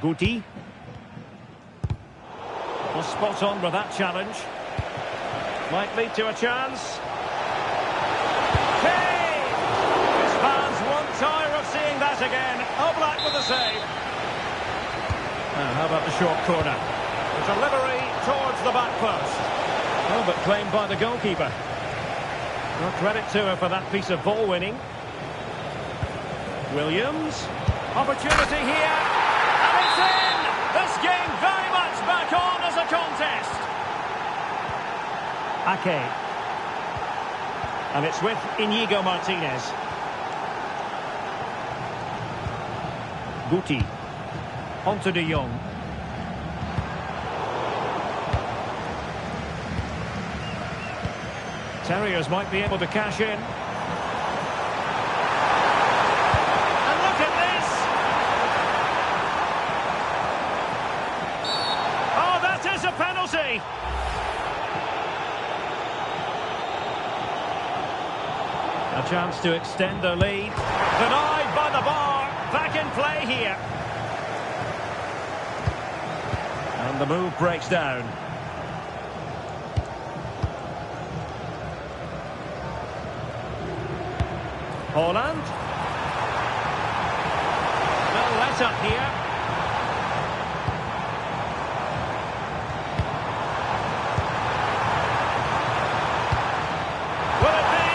Guti. Well, spot on with that challenge. Might lead to a chance. Kane! His fans won't tire of seeing that again. Oblak with the save. How about the short corner? The delivery towards the back post. Oh, but claimed by the goalkeeper. Well, credit to her for that piece of ball winning. Williams. Opportunity here. And it's in! This game very much back on as a contest. Ake. And it's with Inigo Martinez. Guti. Onto De Jong. Terriers might be able to cash in. And look at this! Oh, that is a penalty! A chance to extend their lead. Denied by the bar. Back in play here. And the move breaks down. Holland. Well, let up here. Will it be?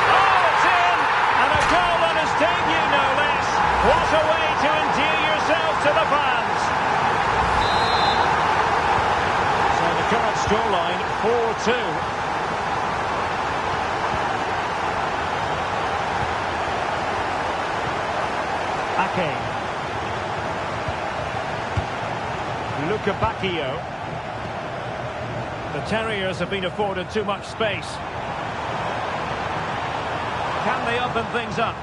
Oh, it's in! And a goal on his debut, no less. What a way to endear yourself to the fans. So the current scoreline, 4-2. Ake. Luca Bacchio. The Terriers have been afforded too much space. Can they open things up?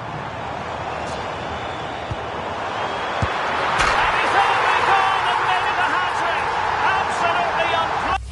And he's only gone and made it a hat-trick! Absolutely unplugged!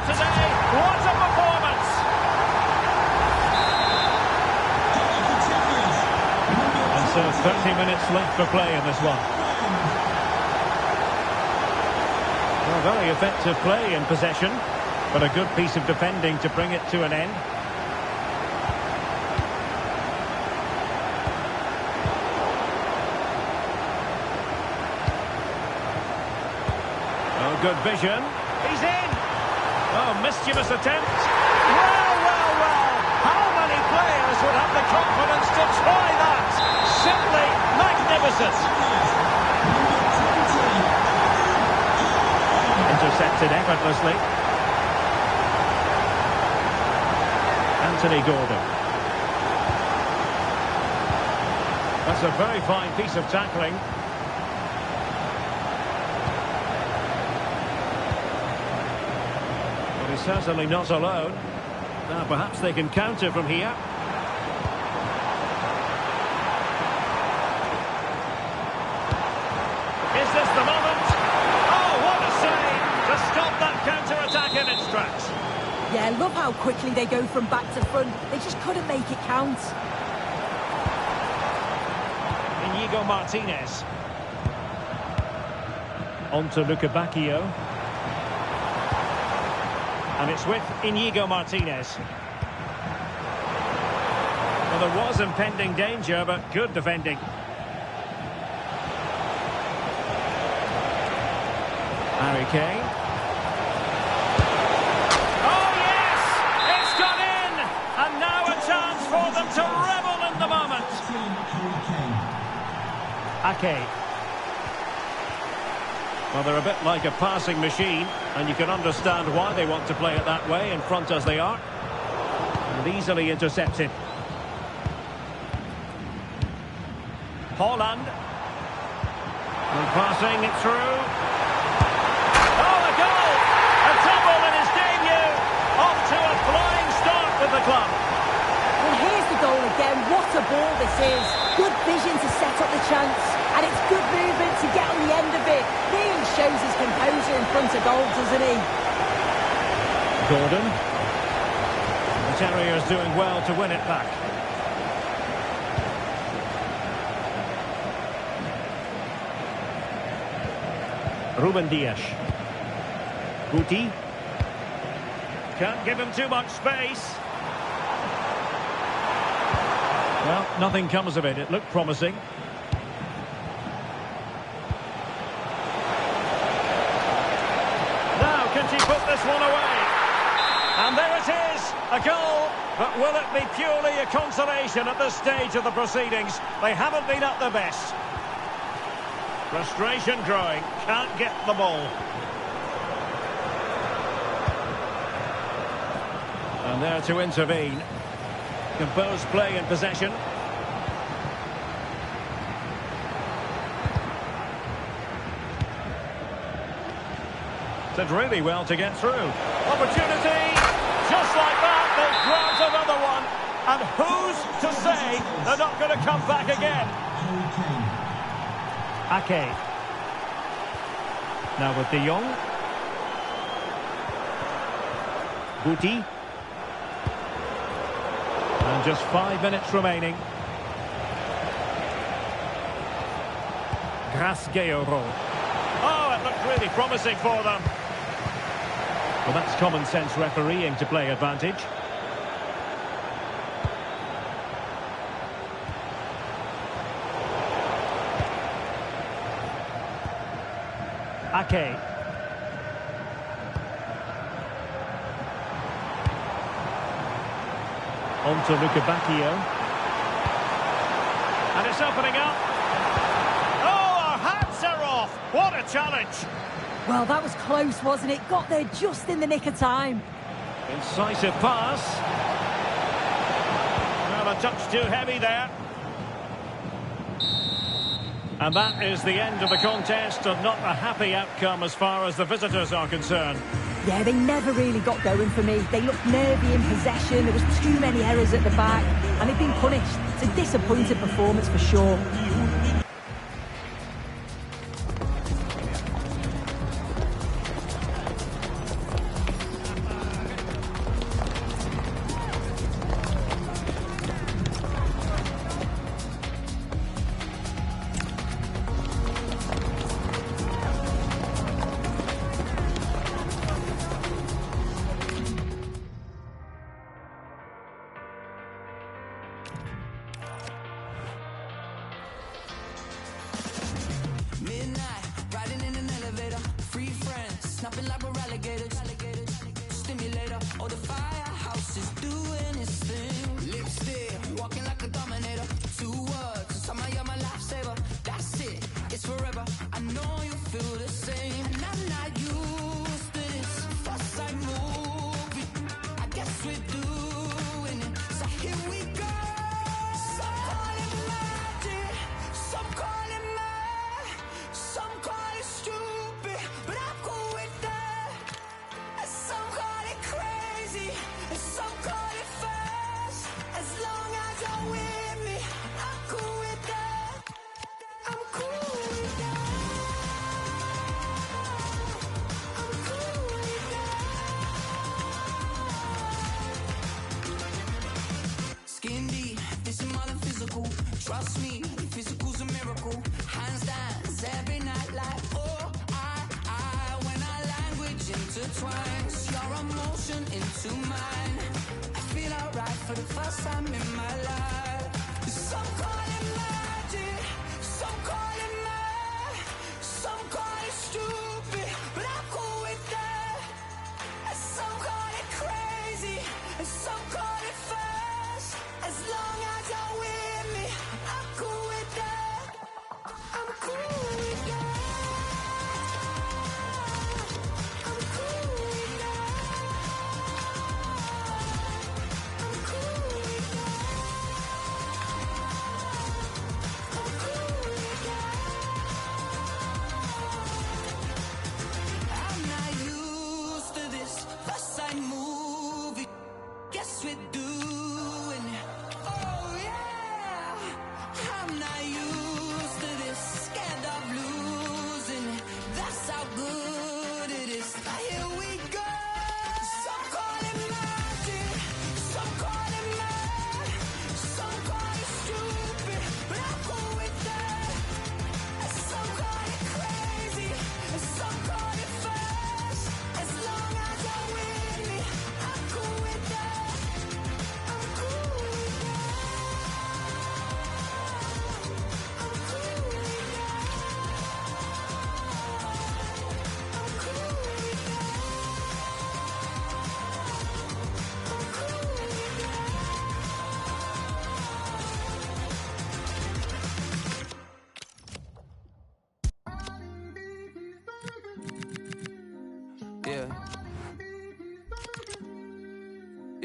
Today, what a performance! And so 30 minutes left for play in this one. Well, very effective play in possession, but a good piece of defending to bring it to an end. Oh, good vision. He's in! Oh, mischievous attempt. Well, well, well. How many players would have the confidence to try that? Simply magnificent. Intercepted effortlessly. Anthony Gordon. That's a very fine piece of tackling. He's certainly not alone. Now perhaps they can counter from here. Is this the moment? Oh, what a save to stop that counter-attack in its tracks. Yeah, love how quickly they go from back to front. They just couldn't make it count. Inigo Martinez. On to Luca Bacchio. And it's with Inigo Martinez. Well, there was impending danger, but good defending. Harry Kane. Oh, yes! It's gone in! And now a chance for them to revel in the moment. Ake. Well, they're a bit like a passing machine, and you can understand why they want to play it that way, in front as they are. And easily intercepted. Haaland. And passing it through. Oh, a goal! A double in his debut! Off to a flying start with the club. Well, here's the goal again. What a ball this is. Good vision to set up the chance. And it's good movement to get on the end of it. Really shows his composure in front of goal, doesn't he? Gordon. The Terriers doing well to win it back. Ruben Dias. Guti. Can't give him too much space. Well, nothing comes of it. It looked promising. Now, can she put this one away? And there it is, a goal. But will it be purely a consolation at this stage of the proceedings? They haven't been at their best. Frustration growing, can't get the ball. And there to intervene. Composed play in possession. Did really well to get through. Opportunity! Just like that, they grant another one. And who's to say they're not going to come back again? Ake. Now with De Jong. Guti. And just 5 minutes remaining. Grasgeoro. Oh, it looked really promising for them. Well, that's common sense refereeing to play advantage. Ake. On to Lukebakio. And it's opening up. Oh, our hats are off. What a challenge. Well, that was close, wasn't it? Got there just in the nick of time. Incisive pass. Well, a touch too heavy there. And that is the end of the contest, and not a happy outcome as far as the visitors are concerned. Yeah, they never really got going for me. They looked nervy in possession. There was too many errors at the back, and they've been punished. It's a disappointing performance for sure. Snapping like we're alligators. Stimulator, oh the firehouse is doing its thing. Lipstick, walking like a dominator. 2 words, somehow you're my lifesaver. That's it, it's forever. I know you feel the same. And I'm not used to this. First I move it, I guess we're doing it. So here we go. Some call it magic, some call it mad, some call it stupid, but I'm cool with that. Some call it crazy, and some call it fast. As long as you're with me, I'm cool with that. I'm cool with that. I'm cool with that. Skin deep, this is more than physical. Trust me, physical's a miracle. Hands dance every night like oh I when our language intertwines. Your emotion into mine. I feel alright for the first time in my life. Some call it magic, some call it mad, some call it stupid, but I'm cool with that. Some call it crazy, and some call it fast. As long as you're with me, I'm cool with that. I'm cool with that.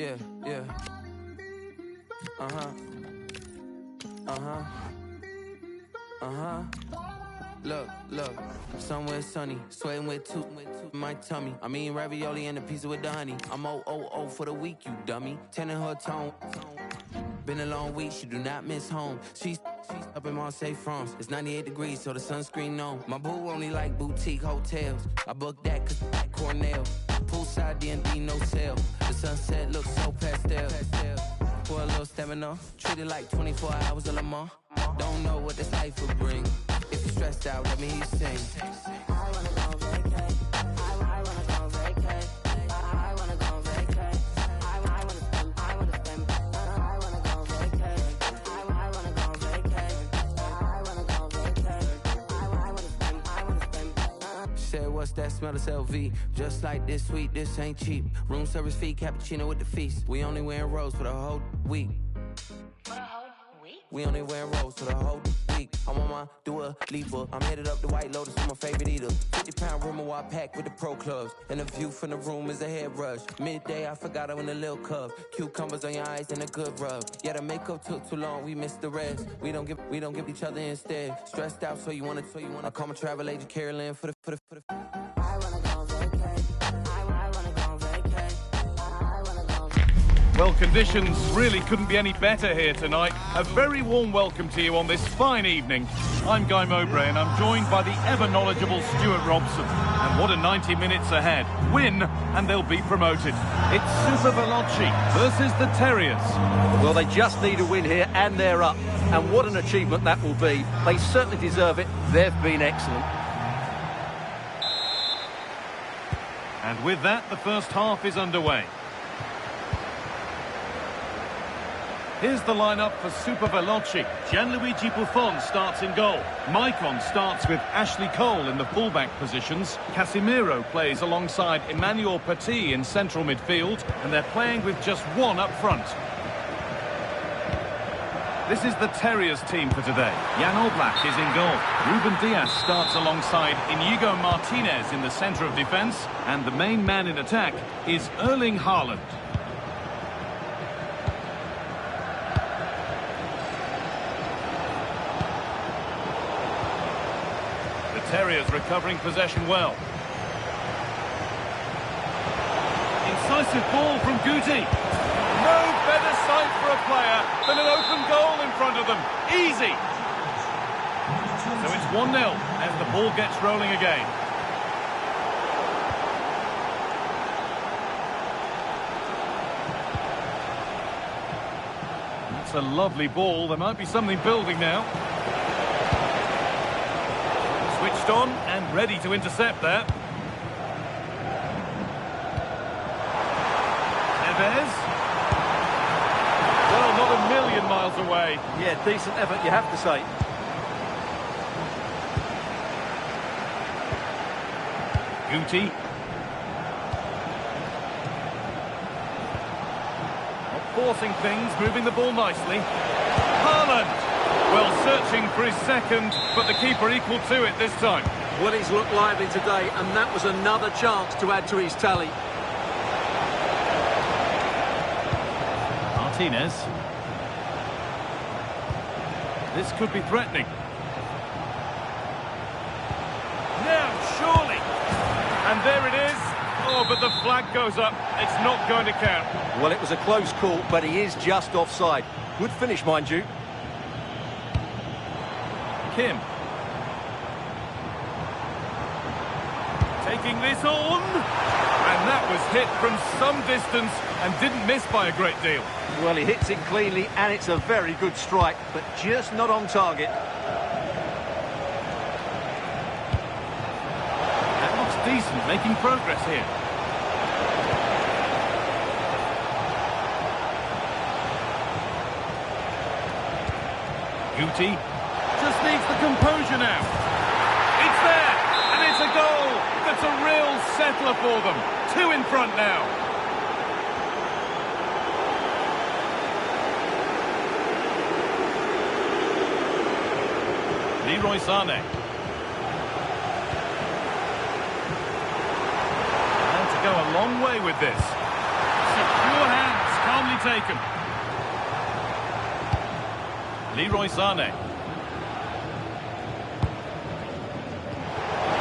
Yeah, yeah. Uh-huh. Uh-huh. Uh-huh. Look, somewhere sunny, sweating with two in my tummy. I mean ravioli and a pizza with the honey. I'm O for the week, you dummy. Tending her tone. Been a long week, she do not miss home. She's up in Marseille, France. It's 98 degrees, so the sunscreen on. My boo only like boutique hotels. I booked that cause like Cornell. Poolside D&D, no sale. The sunset looks so pastel. For a little stamina, treated like 24 hours of Le Mans. Don't know what this life will bring. If you're stressed out, let me hear you sing. I wanna go vacay. I wanna go vacay. I wanna go vacay. I wanna spend. I wanna go vacay. I wanna go vacay. I wanna go vacay. I wanna spend. Said, what's that smell? It's LV. Just like this sweet, this ain't cheap. Room service fee, cappuccino with the feast. We only wearing rose for the whole week. We only wearing rose for the whole week. I'm on my Dua Lipa. I'm headed up the White Lotus for my favorite eater. 50-pound room I pack with the pro clubs. And the view from the room is a head rush. Midday, I forgot I in a little cup. Cucumbers on your eyes and a good rub. Yeah, the makeup took too long, we missed the rest. We don't give each other instead. Stressed out, so you wanna. I call my travel agent Carolyn for the. I wanna go vacay. I wanna go vacay. I wanna go vacay. Well, conditions really couldn't be any better here tonight. A very warm welcome to you on this fine evening. I'm Guy Mowbray and I'm joined by the ever-knowledgeable Stuart Robson. And what a 90 minutes ahead. Win and they'll be promoted. It's Super Veloci versus the Terriers. Well, they just need a win here and they're up. And what an achievement that will be. They certainly deserve it. They've been excellent. And with that, the first half is underway. Here's the lineup for Super Veloci. Gianluigi Buffon starts in goal. Maicon starts with Ashley Cole in the fullback positions. Casemiro plays alongside Emmanuel Petit in central midfield. And they're playing with just one up front. This is the Terriers team for today. Jan Oblak is in goal. Ruben Dias starts alongside Inigo Martinez in the centre of defence. And the main man in attack is Erling Haaland. Terriers recovering possession well. Incisive ball from Guti. No better sight for a player than an open goal in front of them. Easy. So it's 1-0 as the ball gets rolling again. That's a lovely ball. There might be something building now. Switched on and ready to intercept there. Neves. Well, not a million miles away. Yeah, decent effort, you have to say. Guti. Not forcing things, moving the ball nicely. Haaland. Well, searching for his second, but the keeper equal to it this time. Well, he's looked lively today, and that was another chance to add to his tally. Martinez. This could be threatening. Now, surely. And there it is. Oh, but the flag goes up. It's not going to count. Well, it was a close call, but he is just offside. Good finish, mind you. Kim. Taking this on. And that was hit from some distance and didn't miss by a great deal. Well, he hits it cleanly and it's a very good strike, but just not on target. That looks decent, making progress here. Guti. Just needs the composure now. It's there, and it's a goal. That's a real settler for them. 2 in front now. Leroy Sané. And to go a long way with this. Secure hands. calmly taken. Leroy Sané.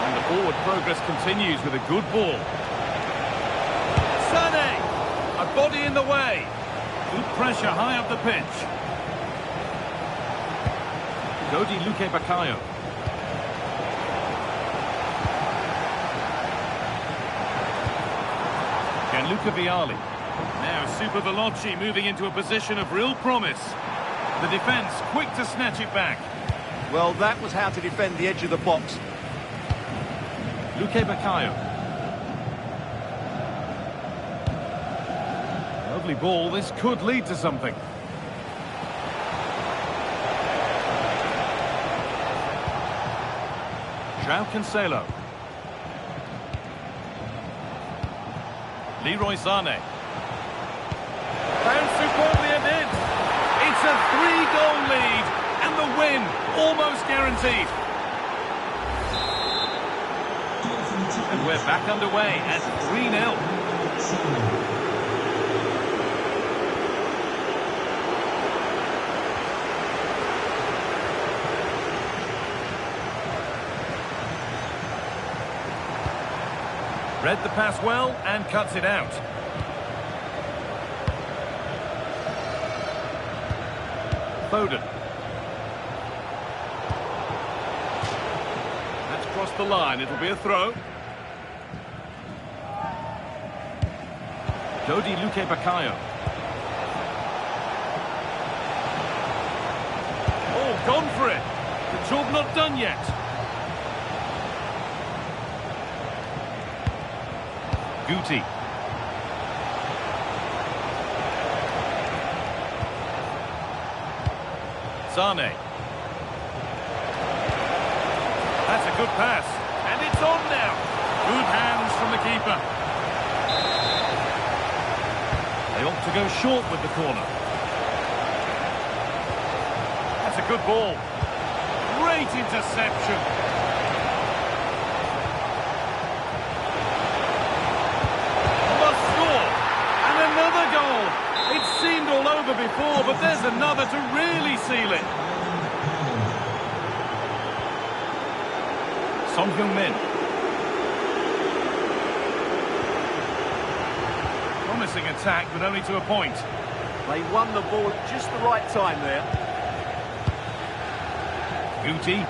And the forward progress continues with a good ball. Sané! A body in the way. Good pressure high up the pitch. Dodi Luque Baccaio. Gianluca Vialli. Now Super Veloci moving into a position of real promise. The defence quick to snatch it back. Well, that was how to defend the edge of the box. Luque Baccaio. Lovely ball, this could lead to something. João Cancelo. Leroy Sané. Found superbly and in. It's a 3-goal lead, and the win almost guaranteed. And we're back underway at 3-0. Read the pass well and cuts it out. Foden. That's crossed the line. It'll be a throw. Dodi Luque Baccaio. Oh, gone for it. The job not done yet. Guti. Sané. That's a good pass. And it's on now. Good hands from the keeper. They ought to go short with the corner. That's a good ball. Great interception. Must score. And another goal. It seemed all over before, but there's another to really seal it. Son Heung-min. Promising attack, but only to a point. They won the ball at just the right time there. Guti.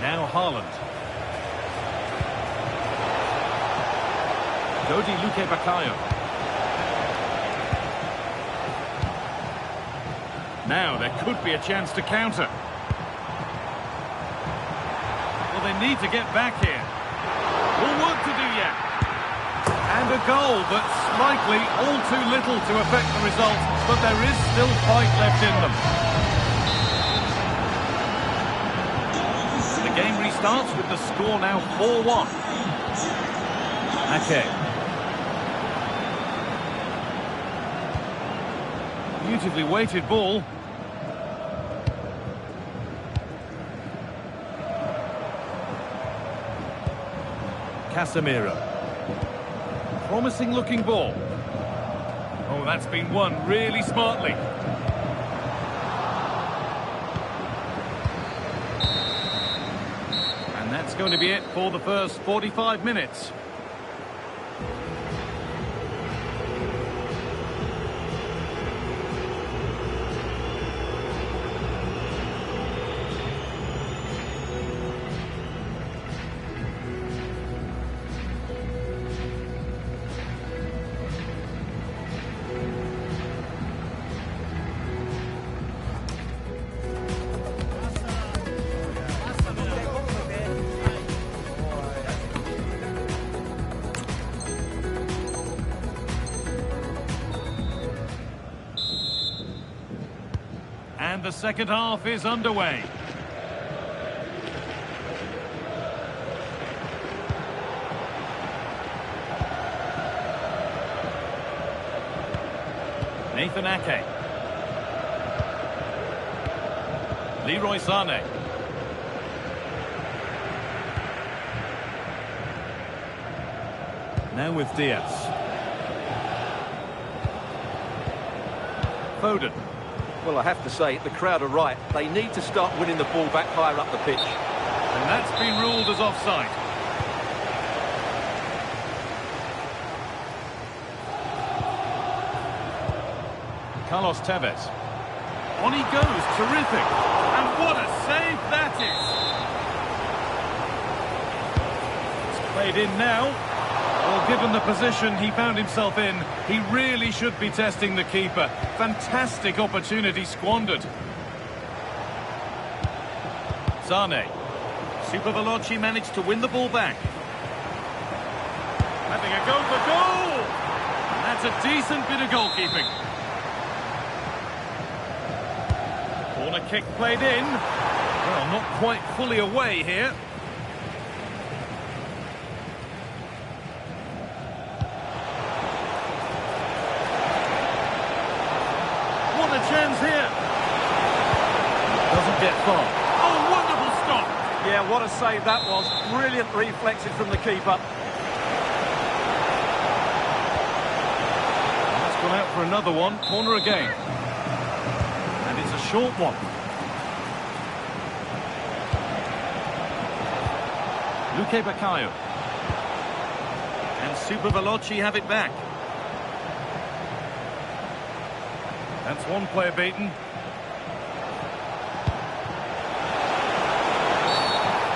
Now Haaland. Dodi Luque Baccaio. Now there could be a chance to counter. Well, they need to get back here. More work to do yet. And a goal, but likely all too little to affect the result. But there is still fight left in them. The game restarts with the score now 4-1. Ake. Beautifully weighted ball. Casemiro. Promising looking ball. Oh, that's been won really smartly. And that's going to be it for the first 45 minutes. And the second half is underway. Nathan Ake. Leroy Sané. Now with Diaz. Foden. Well, I have to say, the crowd are right. They need to start winning the ball back higher up the pitch. And that's been ruled as offside. Carlos Tevez. On he goes, terrific. And what a save that is. It's played in now. Well, given the position he found himself in, he really should be testing the keeper. Fantastic opportunity squandered. Sane. Super Veloci managed to win the ball back. Having a go for goal! And that's a decent bit of goalkeeping. Corner kick played in. Well, not quite fully away here. What a chance here. Doesn't get far. Oh, wonderful stop. Yeah, what a save that was. Brilliant reflexes from the keeper. That's gone out for another one. Corner again. And it's a short one. Luque Baccaio. And Super Veloci have it back. That's one player beaten.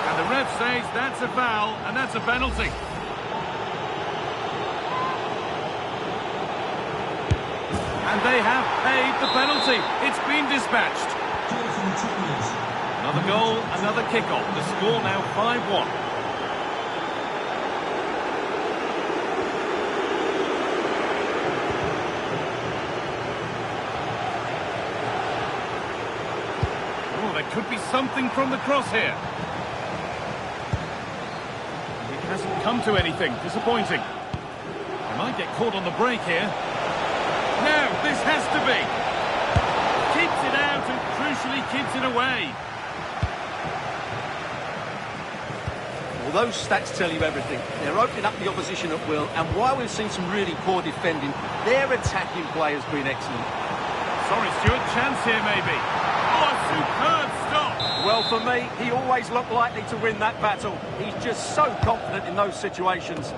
And the ref says that's a foul, and that's a penalty. And they have paid the penalty. It's been dispatched. Another goal, another kick-off. The score now 5-1. Could be something from the cross here. It hasn't come to anything. Disappointing. They might get caught on the break here. Now, this has to be. Keeps it out and crucially keeps it away. Well, those stats tell you everything. They're opening up the opposition at will, and while we've seen some really poor defending, their attacking play has been excellent. Sorry, Stuart, chance here maybe. Oh, a superb stop. Well, for me, he always looked likely to win that battle. He's just so confident in those situations.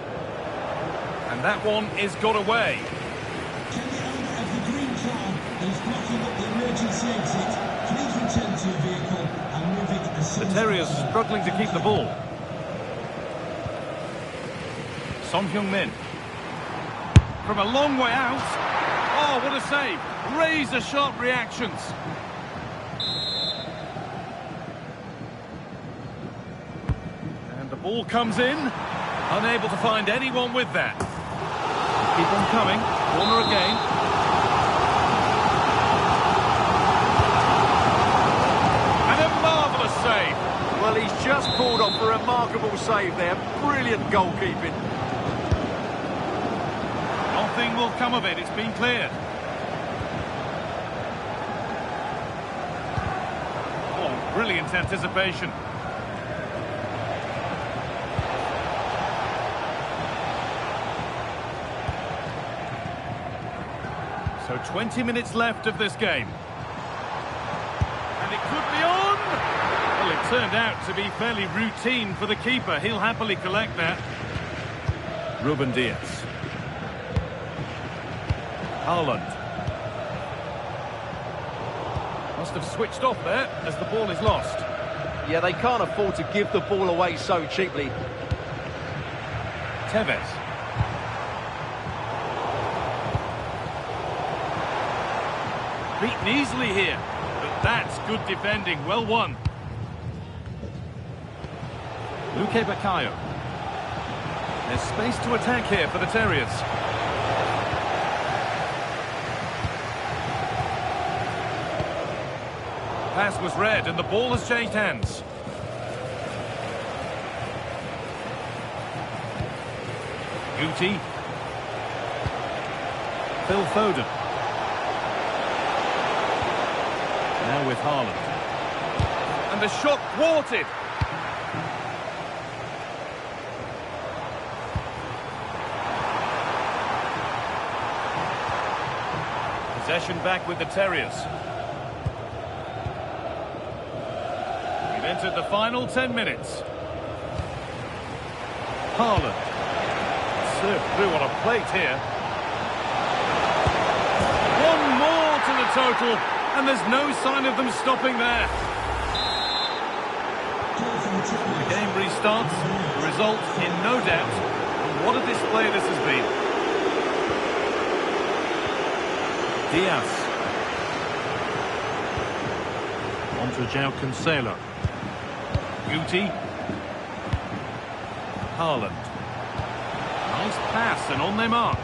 And that one is got away. Can the owner of the green car that is blocking up the emergency exit please return to your vehicle and move it as soon The as Terriers possible? struggling to keep the ball. Son Heung-min. From a long way out. Oh, what a save. Razor-sharp reactions. And the ball comes in. Unable to find anyone with that. Keep on coming. Corner again. And a marvellous save. Well, he's just pulled off a remarkable save there. Brilliant goalkeeping. Nothing will come of it. It's been cleared. Oh, brilliant anticipation. So 20 minutes left of this game. And it could be on! Well, it turned out to be fairly routine for the keeper. He'll happily collect that. Ruben Diaz. Haaland. Must have switched off there as the ball is lost. Yeah, they can't afford to give the ball away so cheaply. Tevez. Beaten easily here, but that's good defending. Well won. Luque Baccaio. There's space to attack here for the Terriers. Pass was read and the ball has changed hands. Guti. Phil Foden. Now with Haaland. And the shot thwarted. Possession back with the Terriers. We've entered the final 10 minutes. Haaland. Served through on a plate here. One more to the total, and there's no sign of them stopping there. The game restarts, the result in no doubt. And what a display this has been. Diaz. On to João Cancelo. Guti. Haaland. Nice pass and on their march.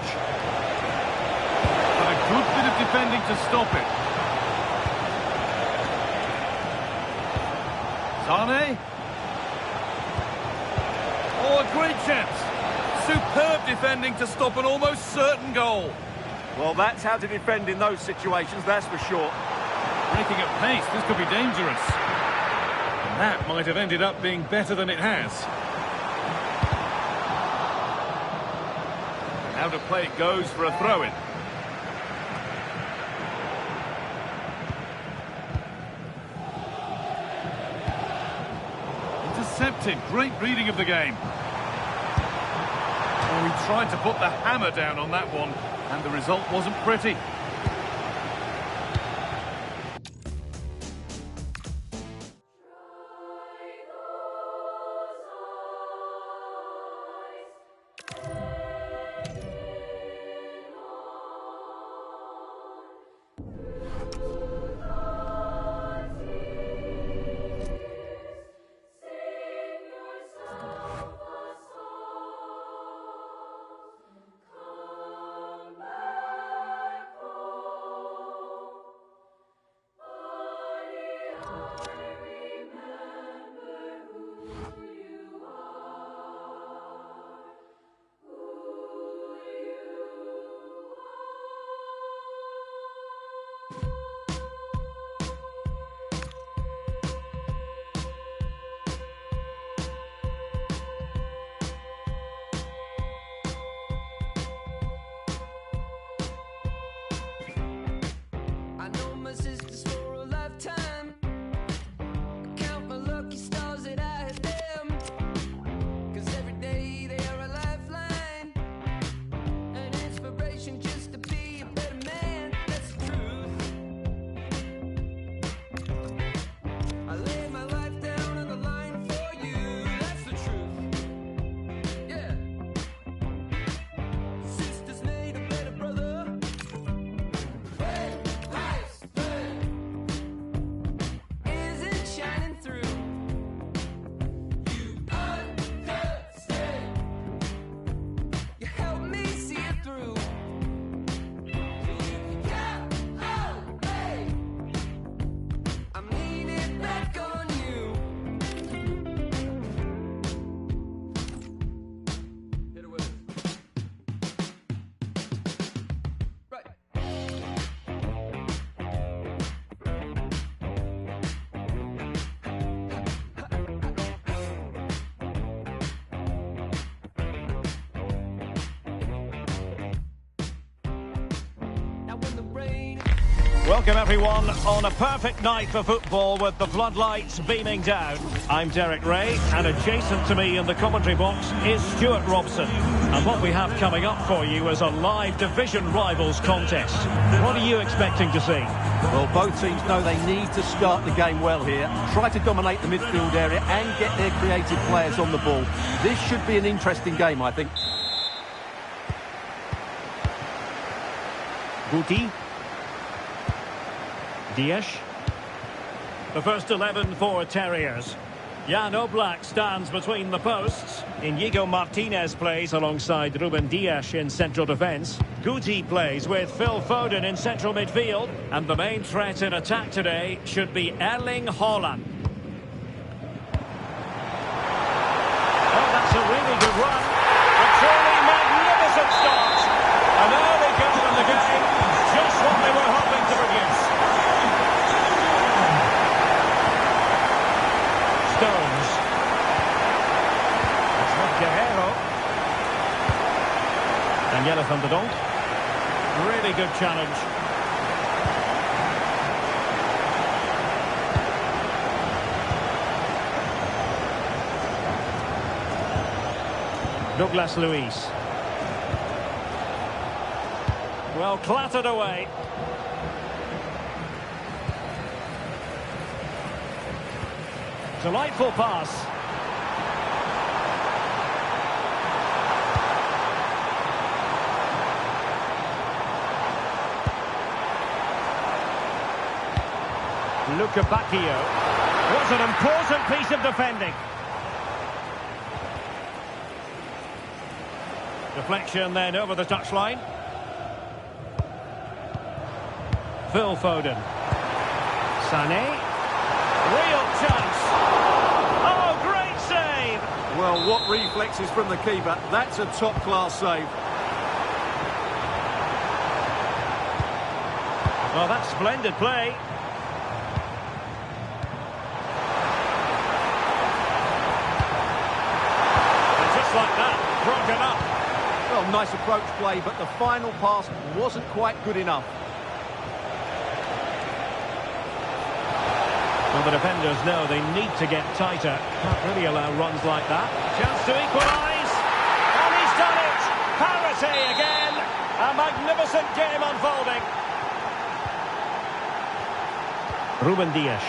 But a good bit of defending to stop it. Sane. Oh, a great chance. Superb defending to stop an almost certain goal. Well, that's how to defend in those situations, that's for sure. Breaking at pace, this could be dangerous. And that might have ended up being better than it has. Now to play it goes for a throw-in. Intercepted, great reading of the game. Oh, he tried to put the hammer down on that one, and the result wasn't pretty. Welcome everyone on a perfect night for football with the floodlights beaming down. I'm Derek Ray, and adjacent to me in the commentary box is Stuart Robson. And what we have coming up for you is a live division rivals contest. What are you expecting to see? Well, both teams know they need to start the game well here, try to dominate the midfield area and get their creative players on the ball. This should be an interesting game, I think. Guti. Diaz. The first 11 for Terriers. Jan Oblak stands between the posts. Inigo Martinez plays alongside Ruben Dias in central defence. Guti plays with Phil Foden in central midfield. And the main threat in attack today should be Erling Haaland. Oh, that's a really good run. A truly magnificent start. An early goal in the game. Just what they were hoping to produce. Stones. It's not Guerrero. Daniela van der Donk. Really good challenge. Douglas Luiz. Well, clattered away. Delightful pass. Luca Bacchio. Was an important piece of defending. Deflection then over the touchline. Phil Foden. Sané. Real chance. Oh, great save. Well, what reflexes from the keeper. That's a top-class save. Well, that's splendid play. And just like that, broken up. Well, nice approach play, but the final pass wasn't quite good enough. Well, the defenders know they need to get tighter. Can't really allow runs like that. Chance to equalise. And he's done it. Parity again. A magnificent game unfolding. Ruben Dias.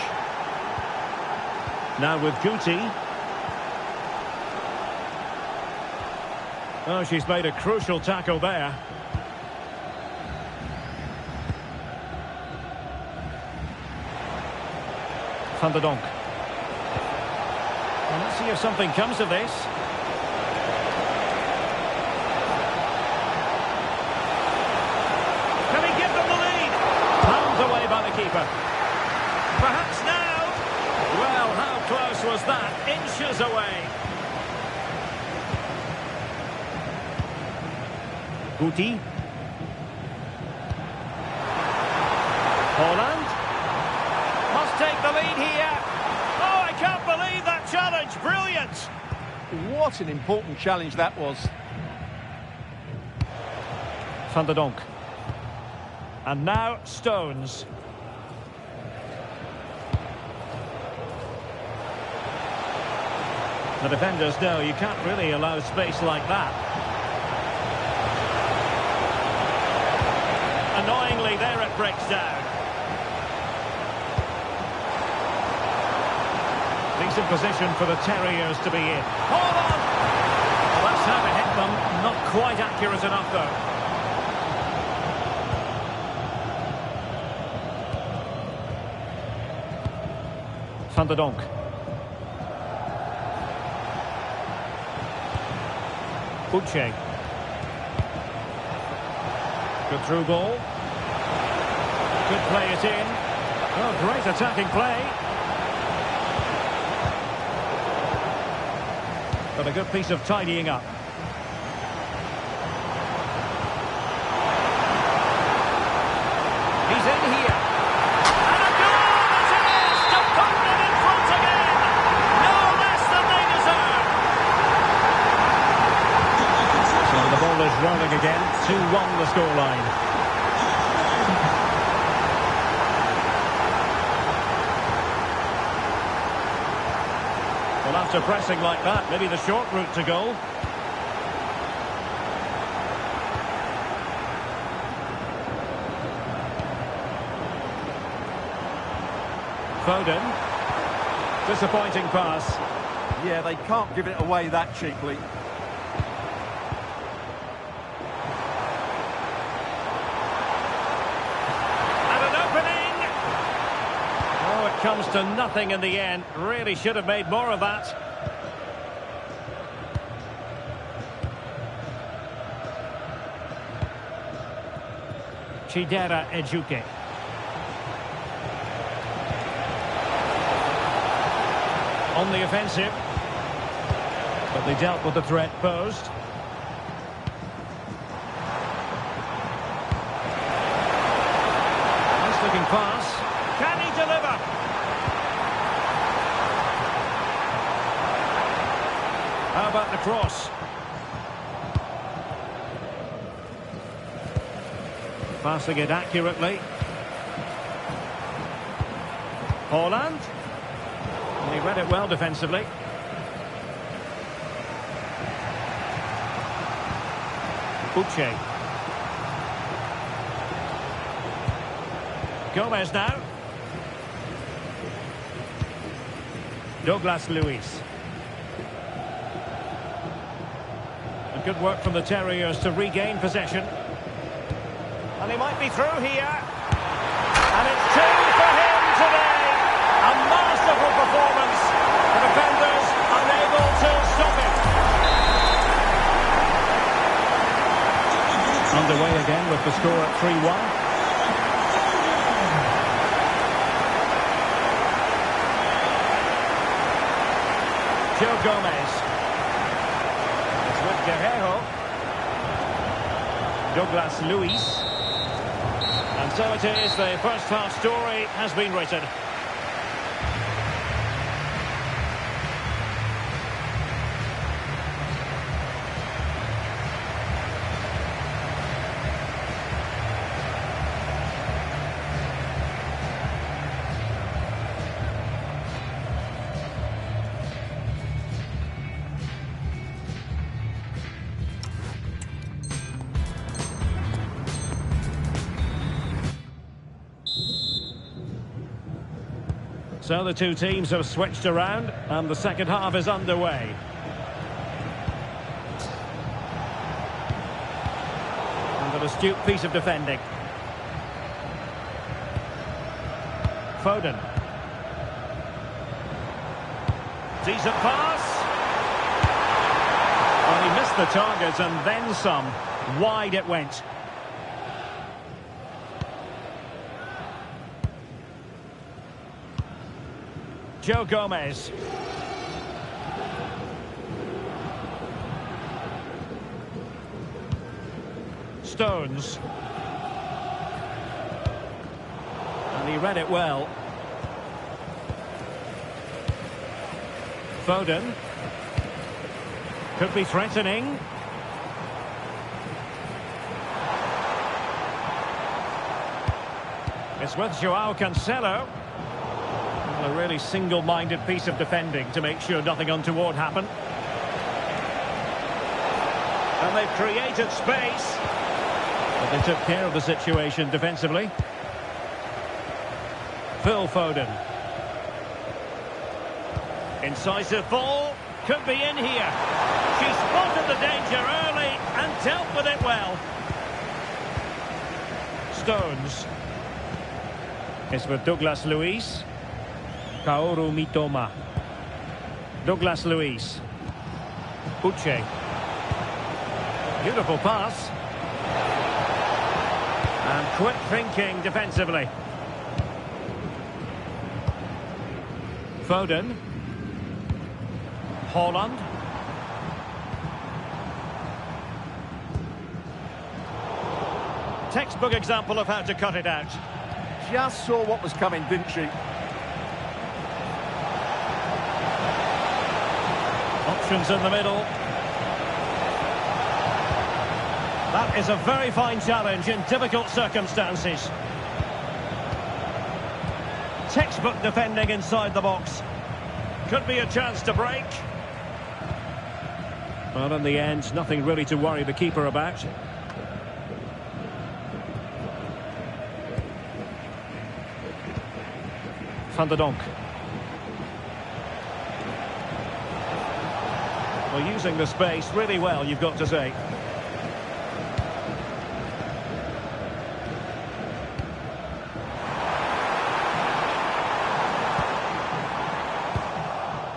Now with Guti. Oh, she's made a crucial tackle there. Van der Donk. Well, let's see if something comes of this. Can he give them the lead? Pounded away by the keeper. Perhaps now. Well, how close was that? Inches away. Guti. Holland. Must take the lead here. Oh, I can't believe that challenge. Brilliant. What an important challenge that was. Van der Donk. And now Stones. The defenders know you can't really allow space like that. Annoyingly, there it breaks down. Decent position for the Terriers to be in. Hold on! Well, that's how to hit them. Not quite accurate enough, though. Van der Donk. Uche. Good through ball. Could play it in. Oh, great attacking play. But a good piece of tidying up. He's in here. And a goal it is to put them in front again. No less than they deserve. So the ball is rolling again. 2-1 the scoreline. Well, after pressing like that, maybe the short route to goal. Foden. Disappointing pass. Yeah, they can't give it away that cheaply. And an opening. Oh, it comes to nothing in the end. Really should have made more of that. Chidera Ejuke. On the offensive. But they dealt with the threat posed. Nice looking pass. Can he deliver? How about the cross? Passing it accurately. Holland. He read it well defensively. Uche. Gomez now. Douglas Luiz. And good work from the Terriers to regain possession. And he might be through here. And it's two for him today. A masterful performance. The defenders unable to stop it. Underway again with the score at 3-1. Joe Gomez. It's with Guerrero. Douglas Luiz. And so it is, the first half story has been written. So the two teams have switched around and the second half is underway. And an astute piece of defending. Foden. Decent pass. Well, he missed the target and then some. Wide it went. Joe Gomez. Stones. And he read it well. Foden. Could be threatening. It's with Joao Cancelo. A really single-minded piece of defending to make sure nothing untoward happened. And they've created space. But they took care of the situation defensively. Phil Foden. Incisive ball. Could be in here. She spotted the danger early and dealt with it well. Stones. It's with Douglas Luiz. Kaoru Mitoma. Douglas Luiz. Uche. Beautiful pass. And quick thinking defensively. Foden. Haaland. Textbook example of how to cut it out. Just saw what was coming, didn't she? Options in the middle. That is a very fine challenge in difficult circumstances. Textbook defending inside the box. Could be a chance to break. Well, in the end, nothing really to worry the keeper about. Van der Donk. Well, using the space really well, you've got to say.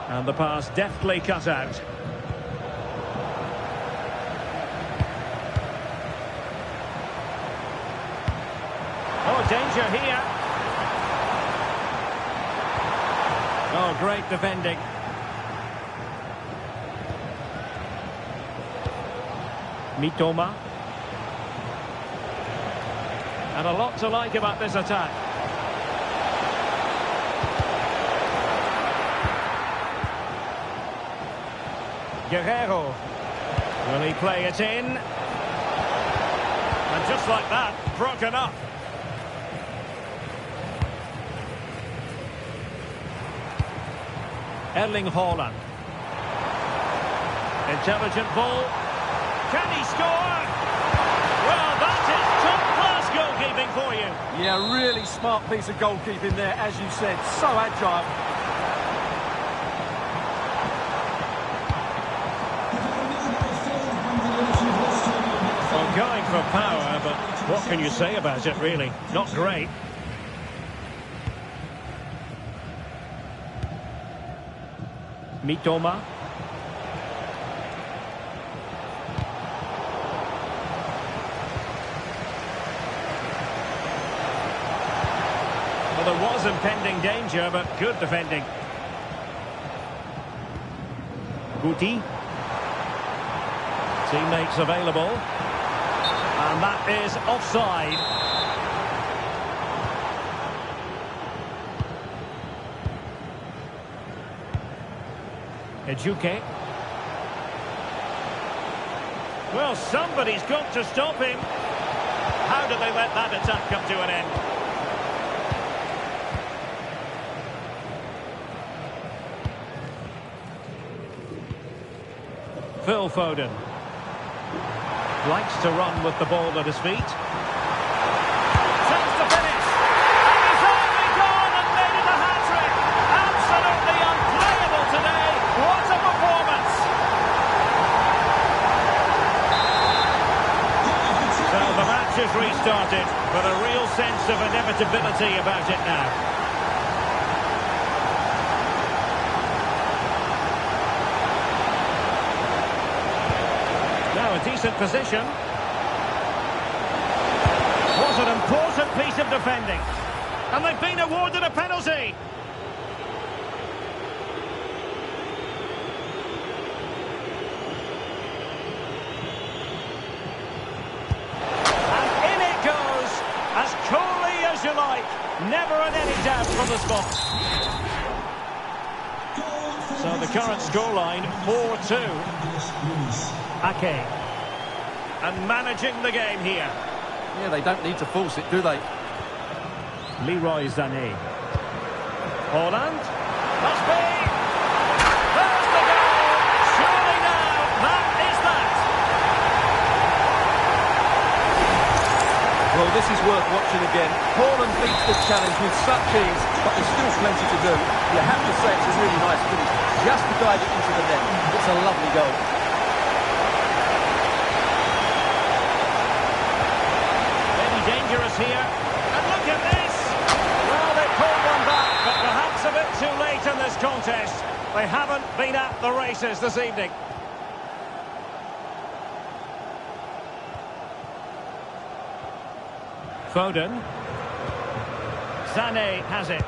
And the pass deftly cut out. Oh, danger here. Oh, great defending. Mitoma. And a lot to like about this attack. Guerrero. Will he play it in? And just like that, broken up. Erling Haaland. Intelligent ball. Can he score? defending for you. Yeah, really smart piece of goalkeeping there, as you said. So agile. Well, going for power, but what can you say about it, really? Not great. Mitoma. Well, there was impending danger, but good defending. Guti. Teammates available. And that is offside. Ejuke. Well, somebody's got to stop him. How do they let that attack come to an end? Phil Foden. Likes to run with the ball at his feet. Chance to finish. And he's only gone and made it a hat-trick. Absolutely unplayable today. What a performance. So the match is restarted, but a real sense of inevitability about it now. A decent position. Was an important piece of defending. And they've been awarded a penalty. And in it goes, as coolly as you like. Never in any doubt from the spot. So the current scoreline, 4-2. Ake. And managing the game here. Yeah, they don't need to force it, do they? Leroy Sané. Holland. Must be. There's the goal. Surely now, that is that. Well, this is worth watching again. Holland beats the challenge with such ease, but there's still plenty to do. You have to say it's a really nice finish. Just to guide it into the net. It's a lovely goal. Dangerous here, and look at this. Well, they pulled one back, but perhaps a bit too late in this contest. They haven't been at the races this evening. Foden. Sané has it.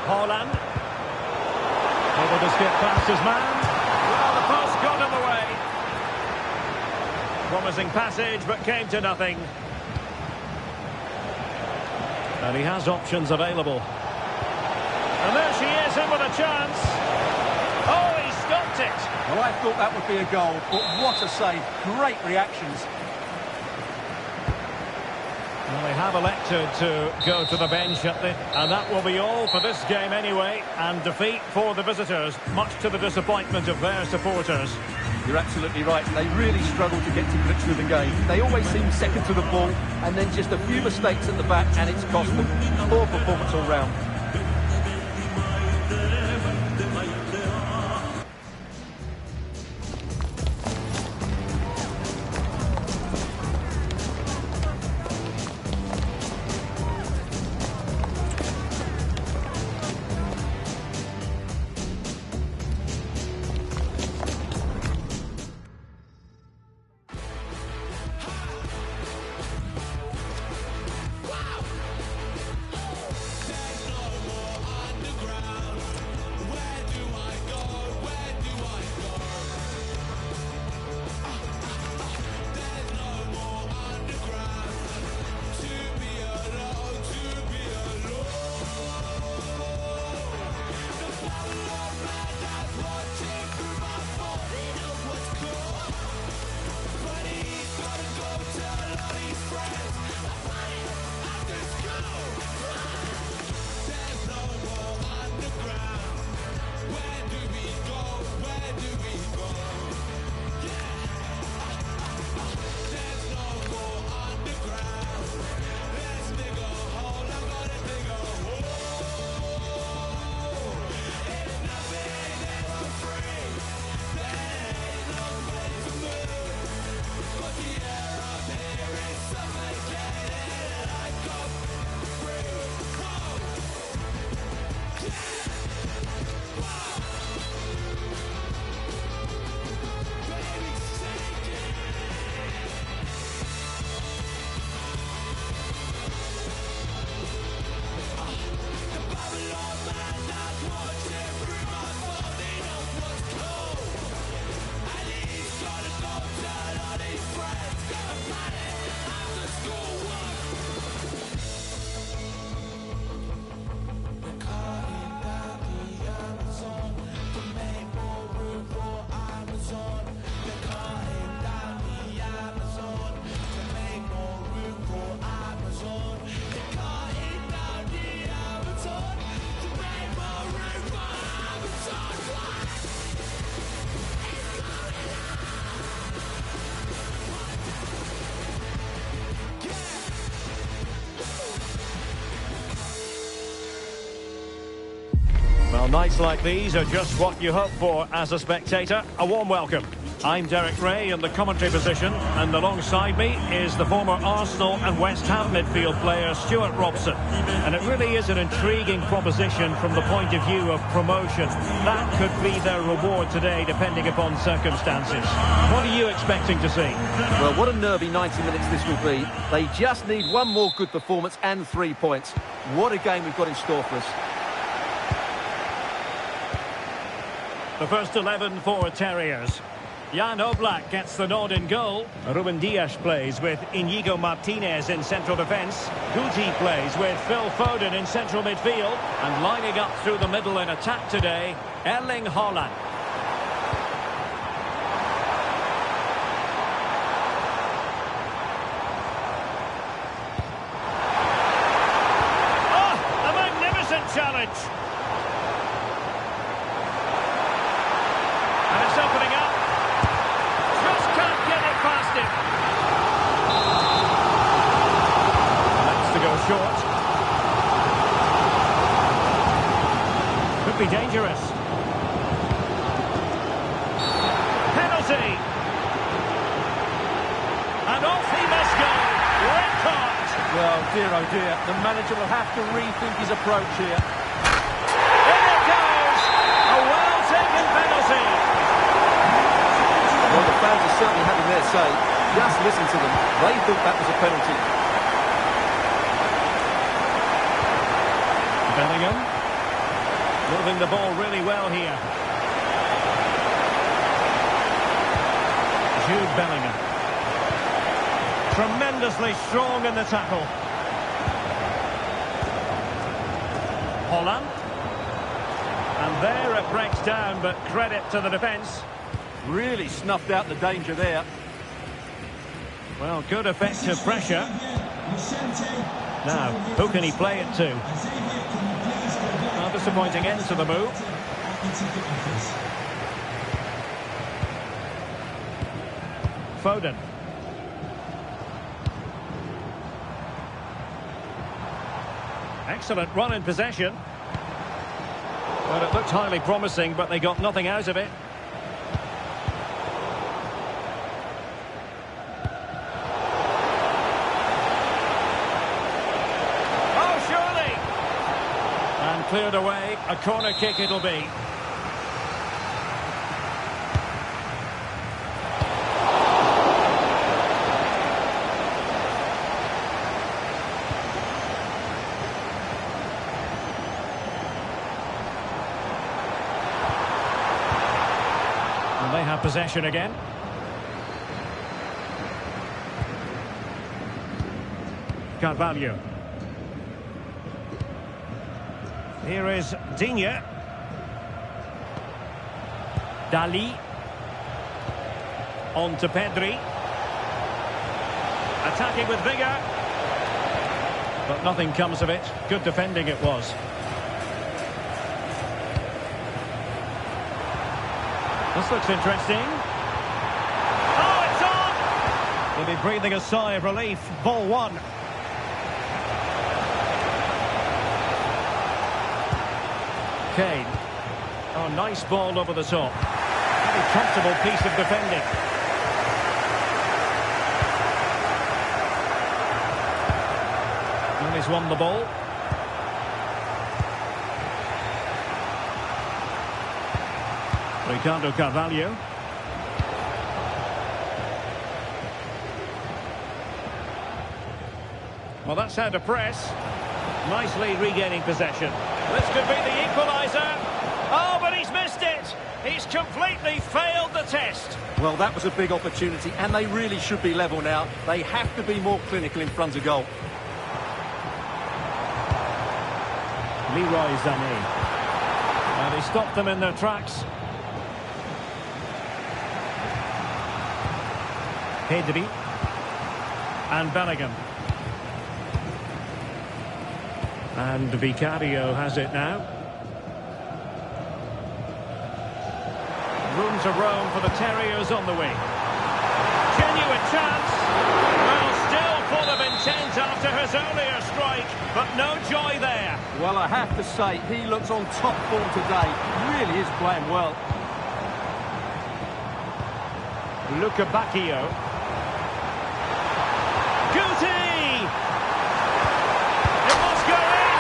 Holland. Able to skip past his man. Well, the post got in the way. Promising passage, but came to nothing. And he has options available. And there she is, in with a chance. Oh, he stopped it. Well, I thought that would be a goal, but what a save. Great reactions. Well, they have elected to go to the bench, and that will be all for this game anyway. And defeat for the visitors, much to the disappointment of their supporters. You're absolutely right. They really struggle to get to grips with the game. They always seem second to the ball, and then just a few mistakes at the back, and it's cost them. Poor performance all round. Nights like these are just what you hope for as a spectator. A warm welcome. I'm Derek Ray in the commentary position, and alongside me is the former Arsenal and West Ham midfield player Stuart Robson. And it really is an intriguing proposition from the point of view of promotion. That could be their reward today, depending upon circumstances. What are you expecting to see? Well, what a nervy 90 minutes this will be. They just need one more good performance and 3 points. What a game we've got in store for us. The first 11 for Terriers. Jan Oblak gets the nod in goal. Ruben Dias plays with Inigo Martinez in central defence. Guti plays with Phil Foden in central midfield. And lining up through the middle in attack today, Erling Haaland. Oh, a magnificent challenge. And it's opening up. Just can't get it past him. That's to go short. Could be dangerous. Penalty. And off he must go. Red card. Well, dear oh dear, the manager will have to rethink his approach here. In it goes. A well-taken penalty. Well, the fans are certainly having their say. Just listen to them. They thought that was a penalty. Bellingham. Moving the ball really well here. Jude Bellingham. Tremendously strong in the tackle. Holland. And there it breaks down, but credit to the defence. Really snuffed out the danger there. Well, good effective pressure. Now, who can he play it to? Well, disappointing end to the move. Foden. Excellent run in possession. Well, it looked highly promising, but they got nothing out of it. Oh, surely. And cleared away. A corner kick it'll be. And they have possession again. Carvalho. Here is Digne. Dali. On to Pedri. Attacking with vigour. But nothing comes of it. Good defending it was. This looks interesting. Oh, it's on. They'll be breathing a sigh of relief. Ball one. Kane. Oh, nice ball over the top. Very comfortable piece of defending. And he's won the ball. Ricardo Carvalho. Well, that's how to press. Nicely regaining possession. This could be the equaliser. Oh, but he's missed it. He's completely failed the test. Well, that was a big opportunity, and they really should be level now. They have to be more clinical in front of goal. Leroy Sané. And he stopped them in their tracks. Pedri. And Bellingham. And Vicario has it now. Room to roam for the Terriers on the wing. Genuine chance. Well, still full of intent after his earlier strike, but no joy there. Well, I have to say, he looks on top form today. Really is playing well. Luca Bacchio. Guti! It must go in!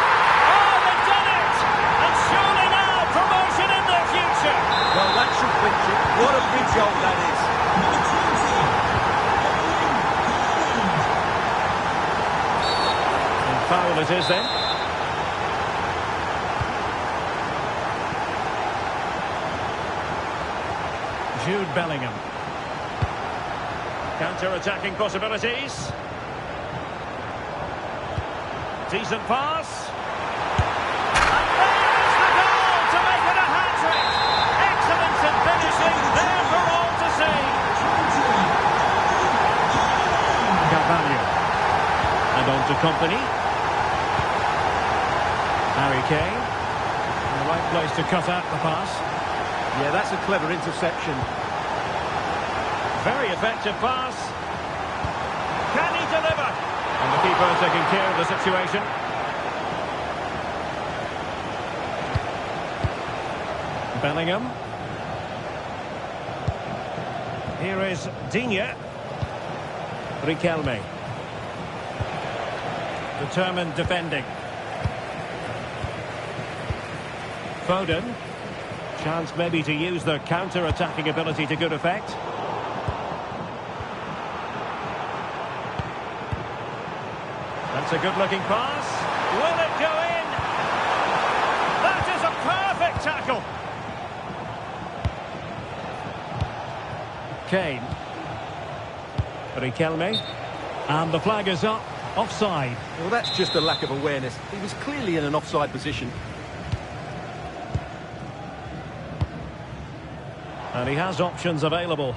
Oh, they've done it! And surely now promotion in their future! Well, that should clinch it. What a big goal that is. Number 20. And foul it is then. Jude Bellingham. Counter-attacking possibilities. Decent pass. And there's the goal to make it a hat-trick. Excellence in finishing, there for all to see. Carvalho. And on to Company. Harry Kane. In the right place to cut out the pass. Yeah, that's a clever interception. Very effective pass. Can he deliver? And the keeper taking care of the situation. Bellingham. Here is Digne. Riquelme. Determined defending. Foden. Chance maybe to use their counter-attacking ability to good effect. That's a good-looking pass. Will it go in? That is a perfect tackle. Kane. Riquelme. And the flag is up. Offside. Well, that's just a lack of awareness. He was clearly in an offside position. And he has options available.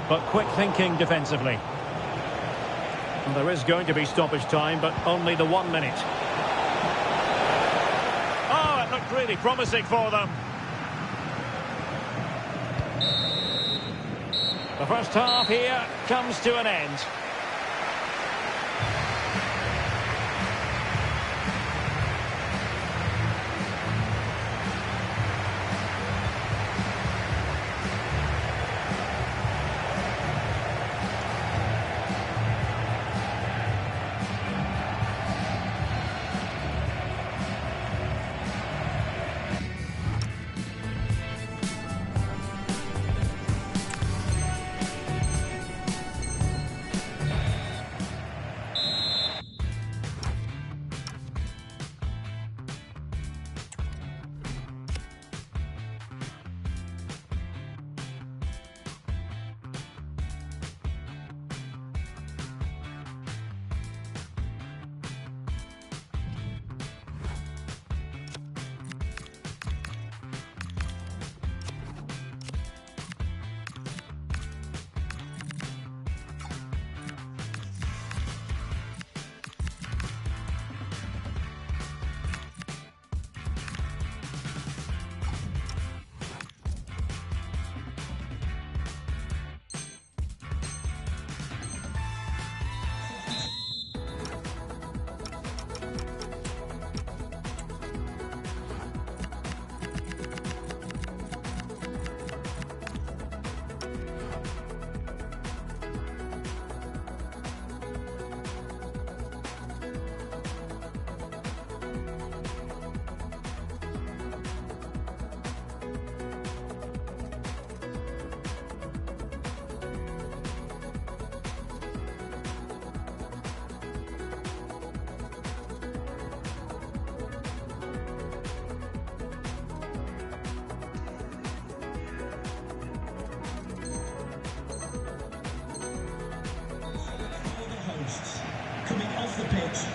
But quick thinking defensively. And there is going to be stoppage time, but only the 1 minute. Oh, it looked really promising for them. The first half here comes to an end.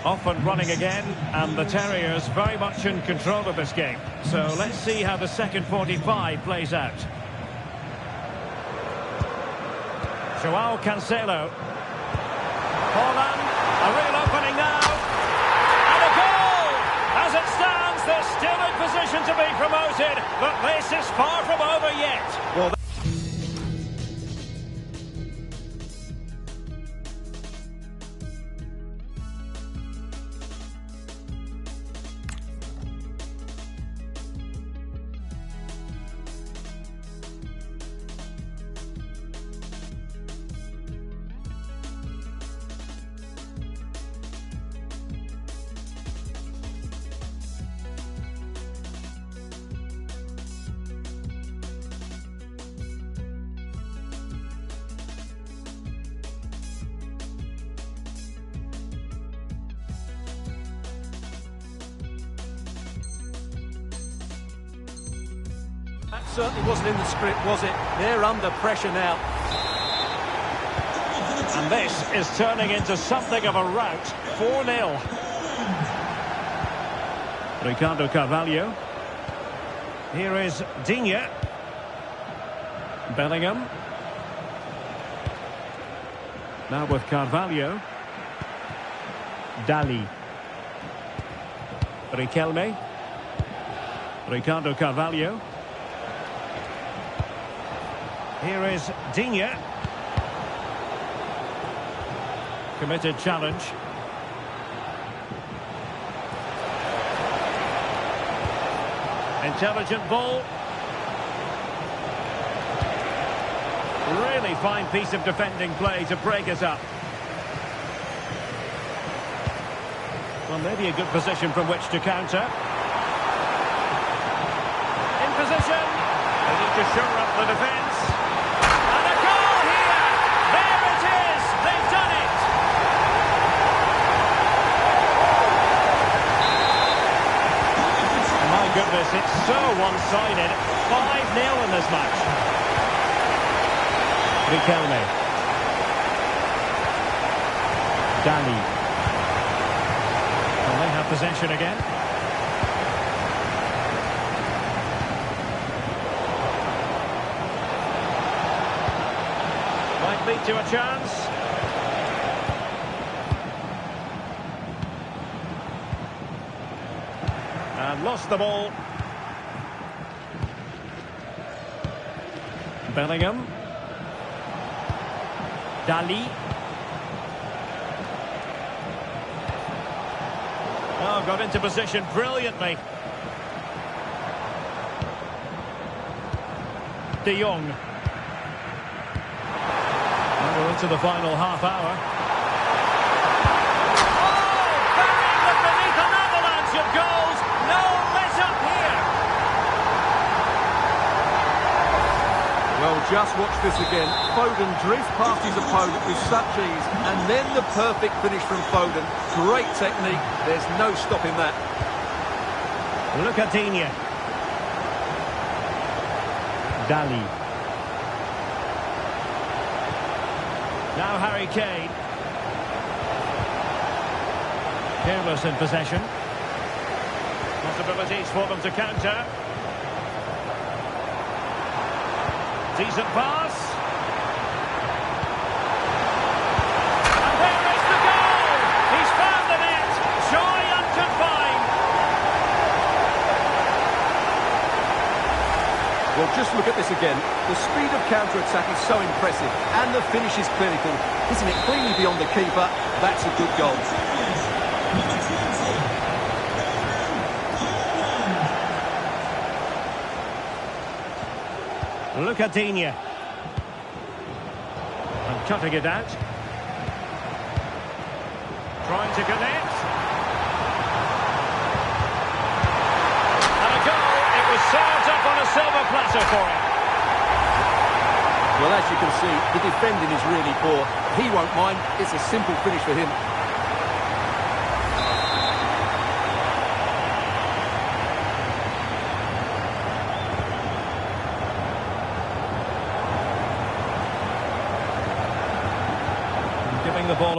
Off and running again, and the Terriers very much in control of this game. So let's see how the second 45 plays out. Joao Cancelo. Holland, a real opening now. And a goal! As it stands, they're still in position to be promoted, but this is far from over yet. Well, certainly wasn't in the script, was it? They're under pressure now. And this is turning into something of a rout. 4-0. Ricardo Carvalho. Here is Digne. Bellingham. Now with Carvalho. Dali. Riquelme. Ricardo Carvalho. Here is Digne. Committed challenge. Intelligent ball. Really fine piece of defending play to break us up. Well, maybe a good position from which to counter. In position. They need to shore up the defence. And a goal here! There it is! They've done it! My goodness, it's so one-sided. 5-0 in this match. Riquelme. Dali. Well, they have possession again. Might lead to a chance. And lost the ball. Bellingham. Dali. Oh, got into position brilliantly. De Jong. And we're into the final half hour. Oh, buried beneath an avalanche of goals. No let up here. Well, just watch this again. Foden drifts past his opponent with such ease, and then the perfect finish from Foden. Great technique. There's no stopping that. Look at Digne. Dali. Now Harry Kane. Careless in possession. Possibilities for them to counter. Decent pass. And there is the goal! He's found the net. Joy unconfined. Well, just look at this again. The speed of counter-attack is so impressive, and the finish is clinical. Hitting it cleanly beyond the keeper, that's a good goal. Look at Digne. And cutting it out. Trying to connect. And a goal. It was served up on a silver platter for him. Well, as you can see, the defending is really poor. He won't mind. It's a simple finish for him. Giving the ball.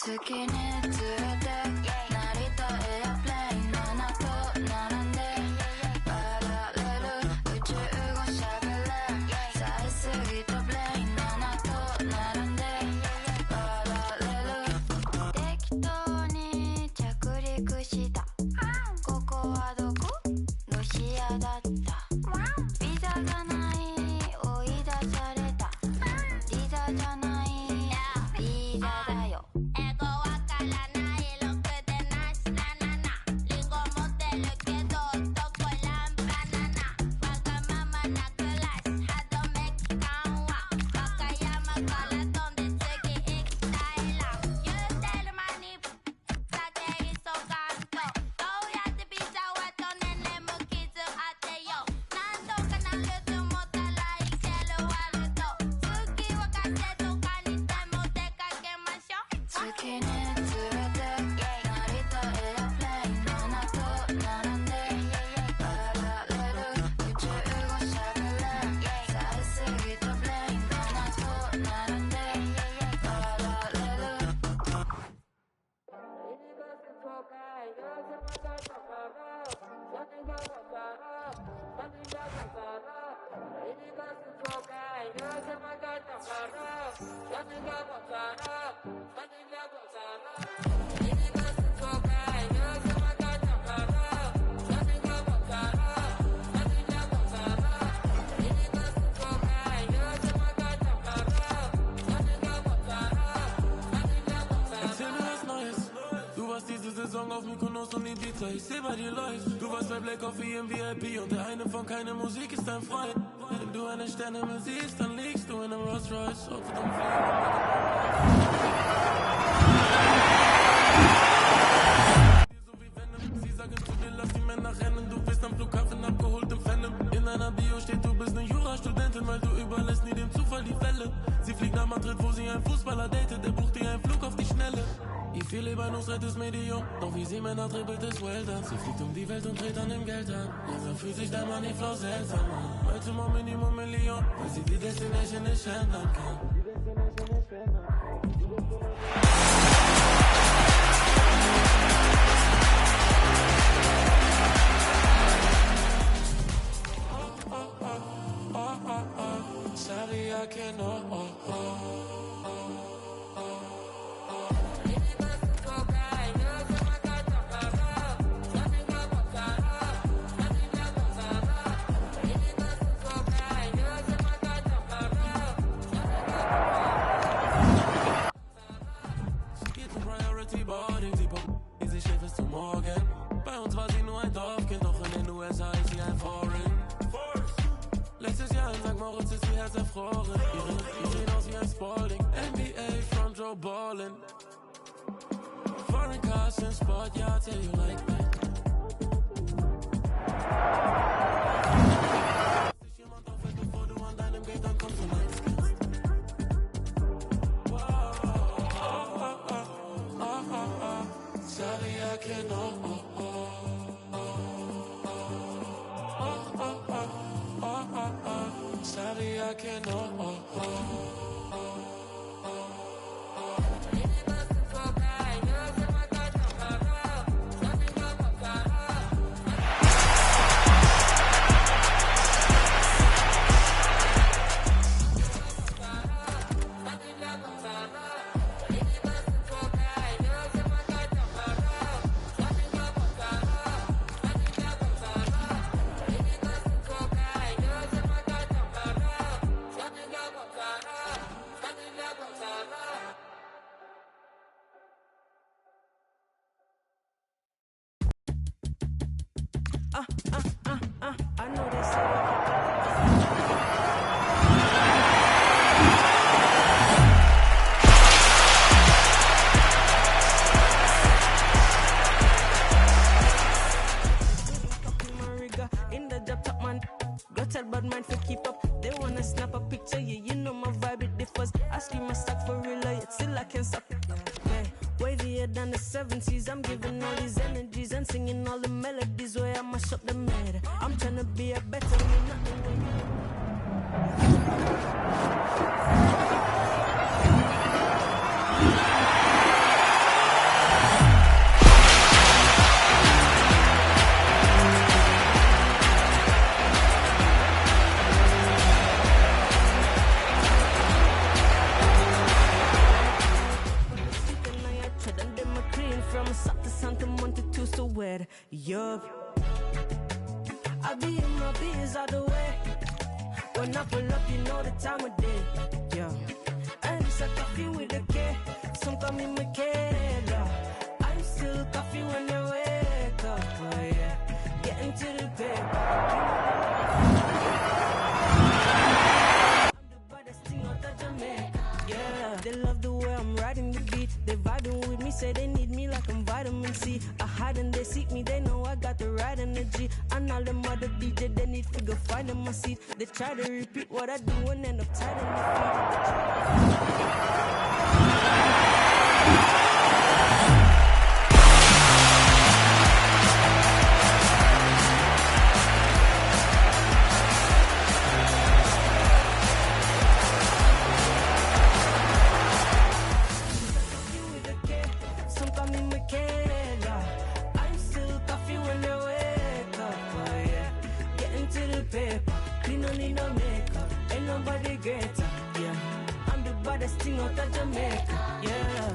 月に連れて成田エアプレイン7と並んでパラレル宇宙語しゃべれさえすぎたブレイン7と並んでパラレル適当に着陸したここはどこロシアだったビザがない追い出されたビザじゃないビザだよ英語わからないろくでなしなななリンゴ持ってるけどどこらんバナナわがままな暮らし歯止め期間は和歌山から飛んで次行きたいら言うてる間に酒急がんとどうやってビザはとねねむ傷当てよなんとかなると思ったらいけるワルド次は風とかにしても出かけましょう月に連れて成田エアプレイン7と並んでパラレル宇宙語しゃべれさえすぎたブレイン7と並んでパラレルDu warst diese Saison auf Mykonos und Ibiza, ich seh bei dir läuft. Du warst bei Black Coffee im VIP und der eine von keine Musik ist dein Freund. Wenn du eine Sterne siehst, dann liegst du in einem Rolls Royce. Auf dem so wie Venom. Sie sagen zu dir, lass die Männer rennen. Du bist am Flughafen abgeholt im Phantom. In einer Bio steht, du bist eine Jurastudentin, weil du überlässt nie dem Zufall die Fälle. Sie fliegt nach Madrid, wo sie einen Fußballer datet, der bucht ihr einen Flug auf die Schnelle. Y viel lieber nos rettes Medium, doch wie sie Männer dribbelt es well dann. Sie fliegt um die Welt und dreht an dem Geld an. Langsam fühlt sich der Moneyflow seltsam an. Heute mal Minimum Million, weil sie die Destination nicht ändern kann. Sabía que no. Bei uns war sie nur ein Dorfkind, doch in den USA ist sie ein Foreign. Letztes Jahr in St. Moritz ist ihr Herz erfroren. Ihre sehen aus wie ein Spalding. NBA Front Row Ballin'. Foreign cars in Sport, yeah, I tell you like that. Sich jemand aufhält, bevor du an deinem Gate ankommst und eins kennst. Sabía que no. Sabía que no. I know they say in the job top man, got tell bad man to keep up. They wanna snap a picture, yeah, you know my vibe it differs. I scream my stack for real, yet still I can't stop. Yeah, wavier than the 70s. I'm giving all these energies and singing all the melodies where I mash up the mad. I'm trying to be a better me, not the way you. I be in my biz all the way. When I pull up, you know the time of day. Yeah. And it's a coffee with a K. Some call me Michaela. I'm still coffee when I wake up. Oh yeah. Getting to the paper. I'm the baddest thing out of Jamaica. Yeah. They love the way I'm riding the beat. They vibing with me, say they need me like I'm vitamin C. I hide and they seek me, they know I got the right energy. And all them other DJ, they need to go find in my seat. They try to repeat what I do and end up tight in the feet. Some call me Michaela. I'm still coffee when I wake up. Oh yeah, getting to the paper. Clean, no need no makeup. Ain't nobody greater. Yeah, I'm the baddest thing out of Jamaica. Yeah.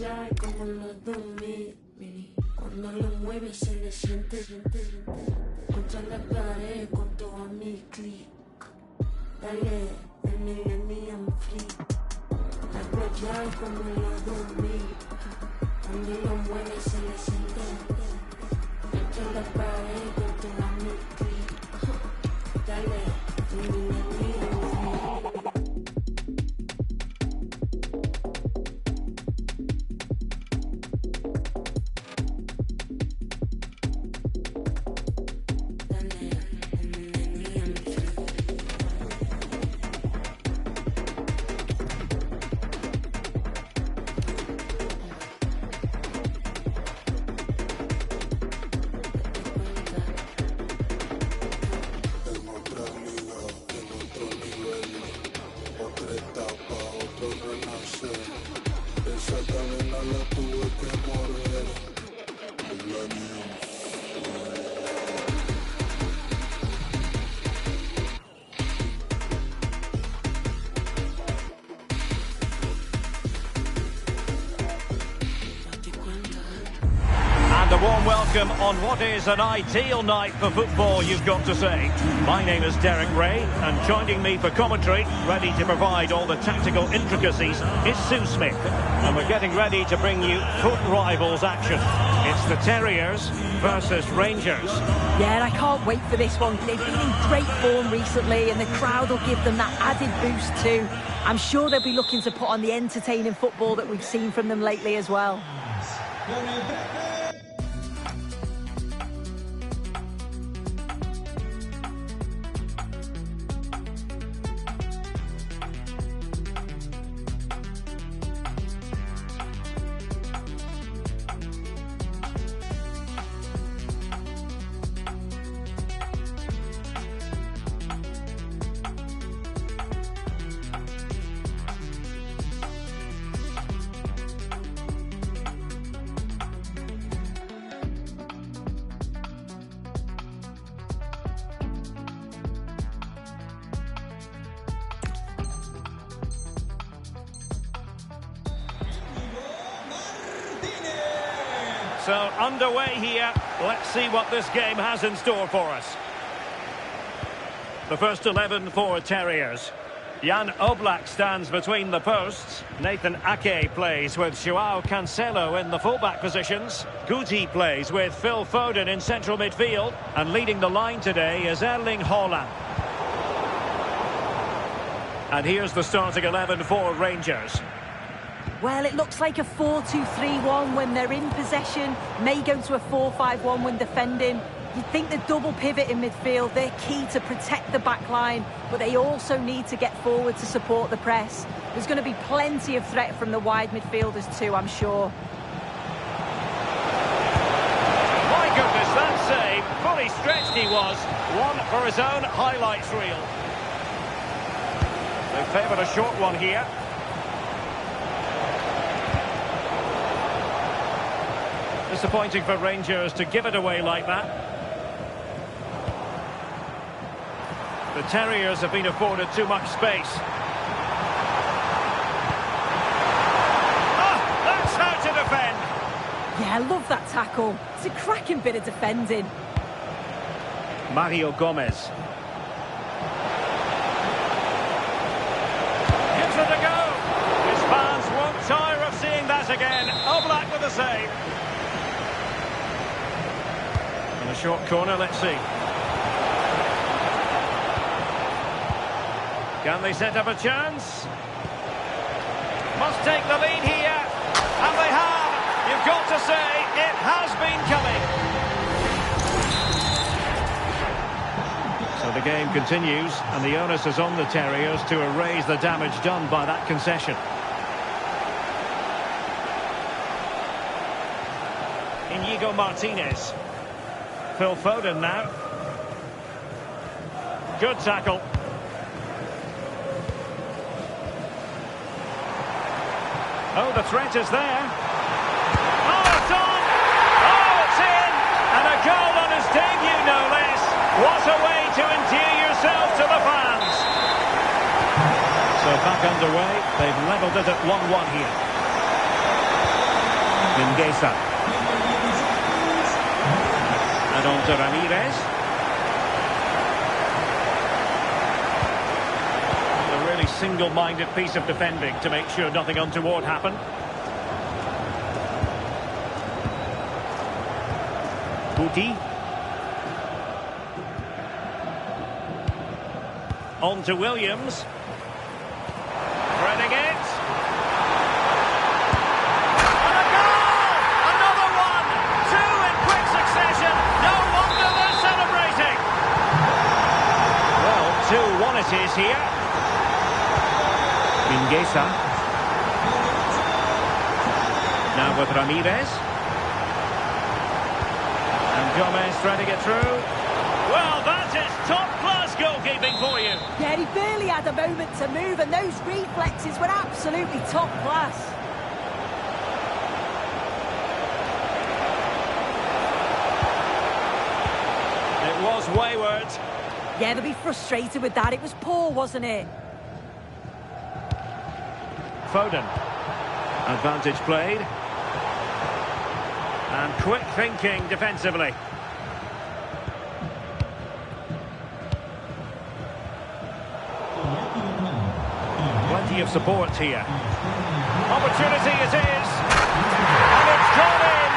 ya como los 2000. Cuando lo mueve se le siente contra la pared con todo mi clic. Dale, el millennium free. Algo ya como los 2000. Cuando lo mueve se le siente contra la pared con todo mi clic. Dale, el millennium free. And a warm welcome on what is an ideal night for football, you've got to say. My name is Derek Ray, and joining me for commentary, ready to provide all the tactical intricacies, is Sue Smith. And we're getting ready to bring you foot rivals action. It's the Terriers versus Rangers. Yeah, and I can't wait for this one. They've been in great form recently, and the crowd will give them that added boost too. I'm sure they'll be looking to put on the entertaining football that we've seen from them lately as well. So underway here. Let's see what this game has in store for us. The first 11 for Terriers. Jan Oblak stands between the posts. Nathan Ake plays with Joao Cancelo in the fullback positions. Guti plays with Phil Foden in central midfield. And leading the line today is Erling Haaland. And here's the starting 11 for Rangers. Well, it looks like a 4-2-3-1 when they're in possession. May go to a 4-5-1 when defending. You'd think the double pivot in midfield, they're key to protect the back line, but they also need to get forward to support the press. There's going to be plenty of threat from the wide midfielders too, I'm sure. My goodness, that save. Fully stretched he was. One for his own highlights reel. They favoured a short one here. Disappointing for Rangers to give it away like that. The Terriers have been afforded too much space. Ah, that's how to defend. Yeah, I love that tackle. It's a cracking bit of defending. Mario Gomez. Gives it a go. His fans won't tire of seeing that again. Oblak with a save. A short corner, let's see. Can they set up a chance? Must take the lead here. And they have. You've got to say, it has been coming. So the game continues, and the onus is on the Terriers to erase the damage done by that concession. Inigo Martinez. Phil Foden now. Good tackle. Oh, the threat is there. Oh, it's on! Oh, it's in! And a goal on his debut, no less. What a way to endear yourself to the fans. So back underway. They've levelled it at 1-1 here. Mingueza. And on to Ramirez. A really single-minded piece of defending to make sure nothing untoward happened. Bouti. On to Williams. Threading it. And a goal! Another one! Two in quick succession. No wonder they're celebrating. Well, 2-1 it is here. Mingueza. Now with Ramirez. And Gomez trying to get through. Well, that is top-class goalkeeping for you. Yeah, he barely had a moment to move, and those reflexes were absolutely top class. It was wayward. Yeah, they'll be frustrated with that. It was poor, wasn't it? Foden. Advantage played. And quick thinking defensively. Plenty of support here. Opportunity it is. And it's gone in.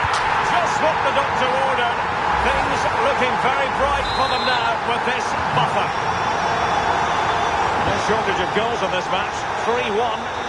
Just what the doctor ordered. Things looking very bright for them now with this buffer. No shortage of goals on this match. 3-1.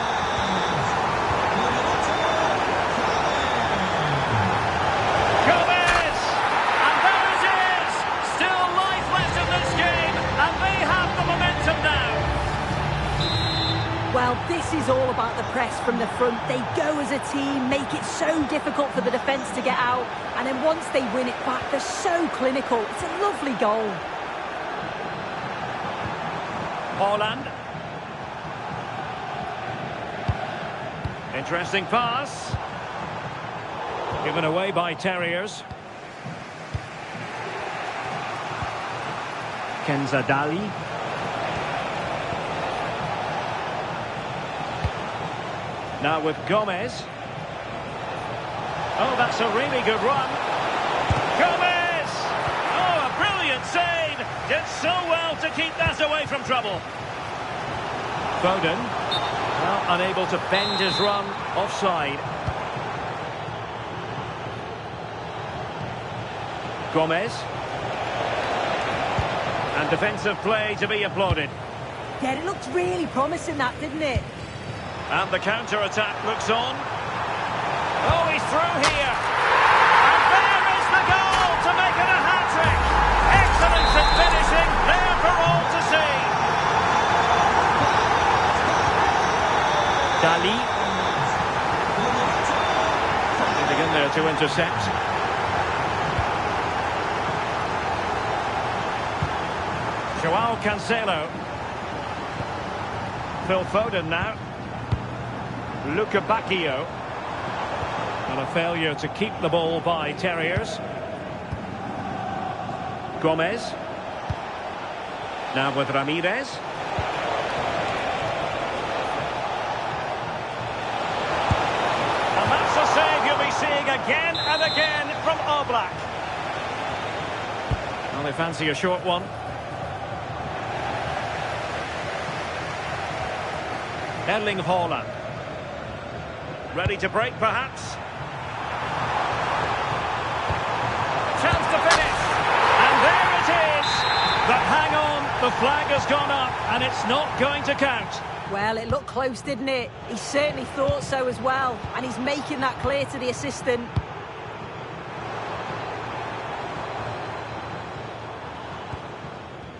Well, this is all about the press from the front. They go as a team, make it so difficult for the defence to get out, and then once they win it back, they're so clinical. It's a lovely goal. Haaland. Interesting pass. Given away by Terriers. Kenzadali. Now with Gomez. Oh, that's a really good run. Gomez! Oh, a brilliant save. Did so well to keep that away from trouble. Foden. Well, unable to bend his run. Offside. Gomez. And defensive play to be applauded. Yeah, it looked really promising, that, didn't it? And the counter-attack looks on. Oh, he's through here. And there is the goal to make it a hat-trick. Excellence in finishing, there for all to see. Dali. Getting in there to intercept. Joao Cancelo. Phil Foden now. Luca Bacchio. And a failure to keep the ball by Terriers. Gomez. Now with Ramirez. And that's a save you'll be seeing again and again from Oblak. Well, they fancy a short one. Erling Haaland. Ready to break, perhaps. Chance to finish. And there it is. But hang on, the flag has gone up, and it's not going to count. Well, it looked close, didn't it? He certainly thought so as well. And he's making that clear to the assistant.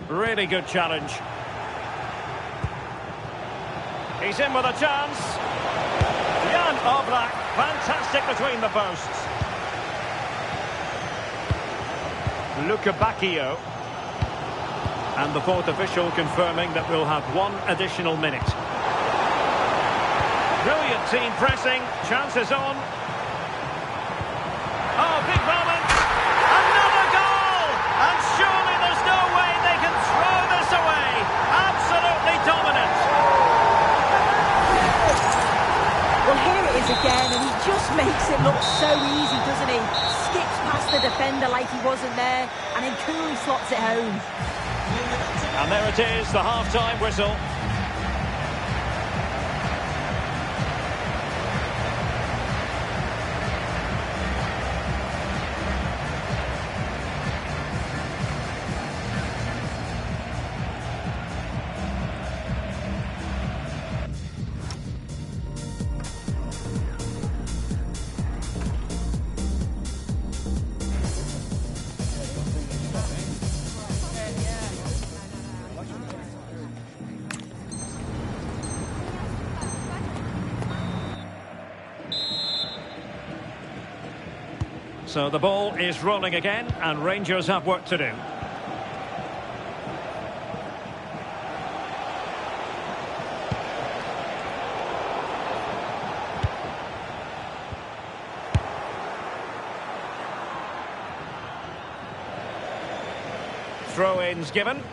Really good challenge. He's in with a chance. Jan Oblak, fantastic between the posts. Luca Bacchio. And the fourth official confirming that we'll have one additional minute. Brilliant team pressing, chances on. Oh, big moment. Another goal! And surely there's no way they can throw this away. Absolutely dominant. Well, here it is again, and he just makes it look so defender like he wasn't there, and he coolly slots it home. And there it is, the half-time whistle. So the ball is rolling again, and Rangers have work to do. Throw-ins given.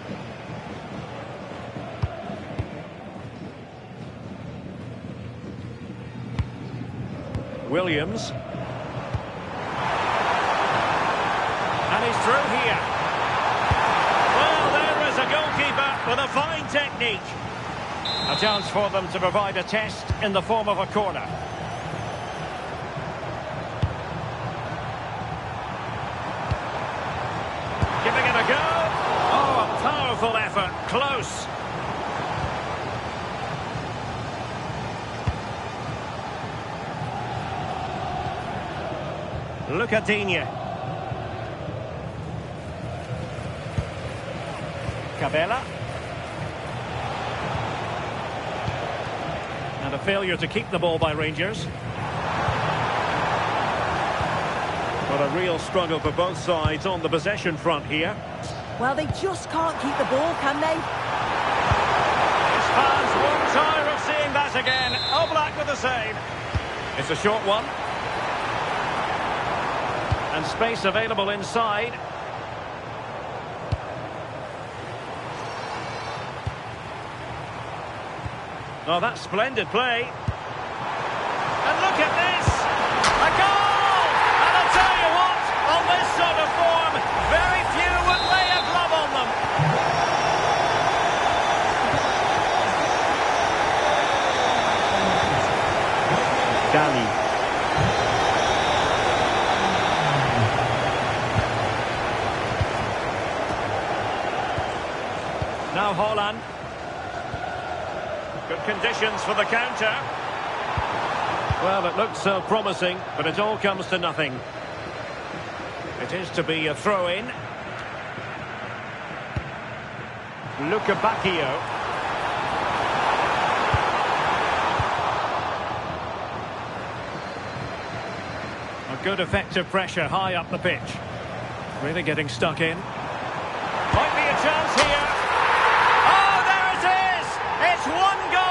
Williams. And he's through here. Well, there is a goalkeeper with a fine technique. A chance for them to provide a test in the form of a corner. Giving it a go. Oh, a powerful effort. Close. Look at Digne. Cabela. And a failure to keep the ball by Rangers. But a real struggle for both sides on the possession front here. Well, they just can't keep the ball, can they? His fans won't tire of seeing that again. Oblak with the save. It's a short one. And space available inside. Oh, that's splendid play. And look at this! A goal! And I'll tell you what, on this sort of form, very few would lay a glove on them. Dali. Now Haaland. Good conditions for the counter. Well, it looked so promising, but it all comes to nothing. It is to be a throw-in. Luca Bacchio. A good effective pressure high up the pitch. Really getting stuck in. Might be a chance here. Oh, there it is! It's one goal!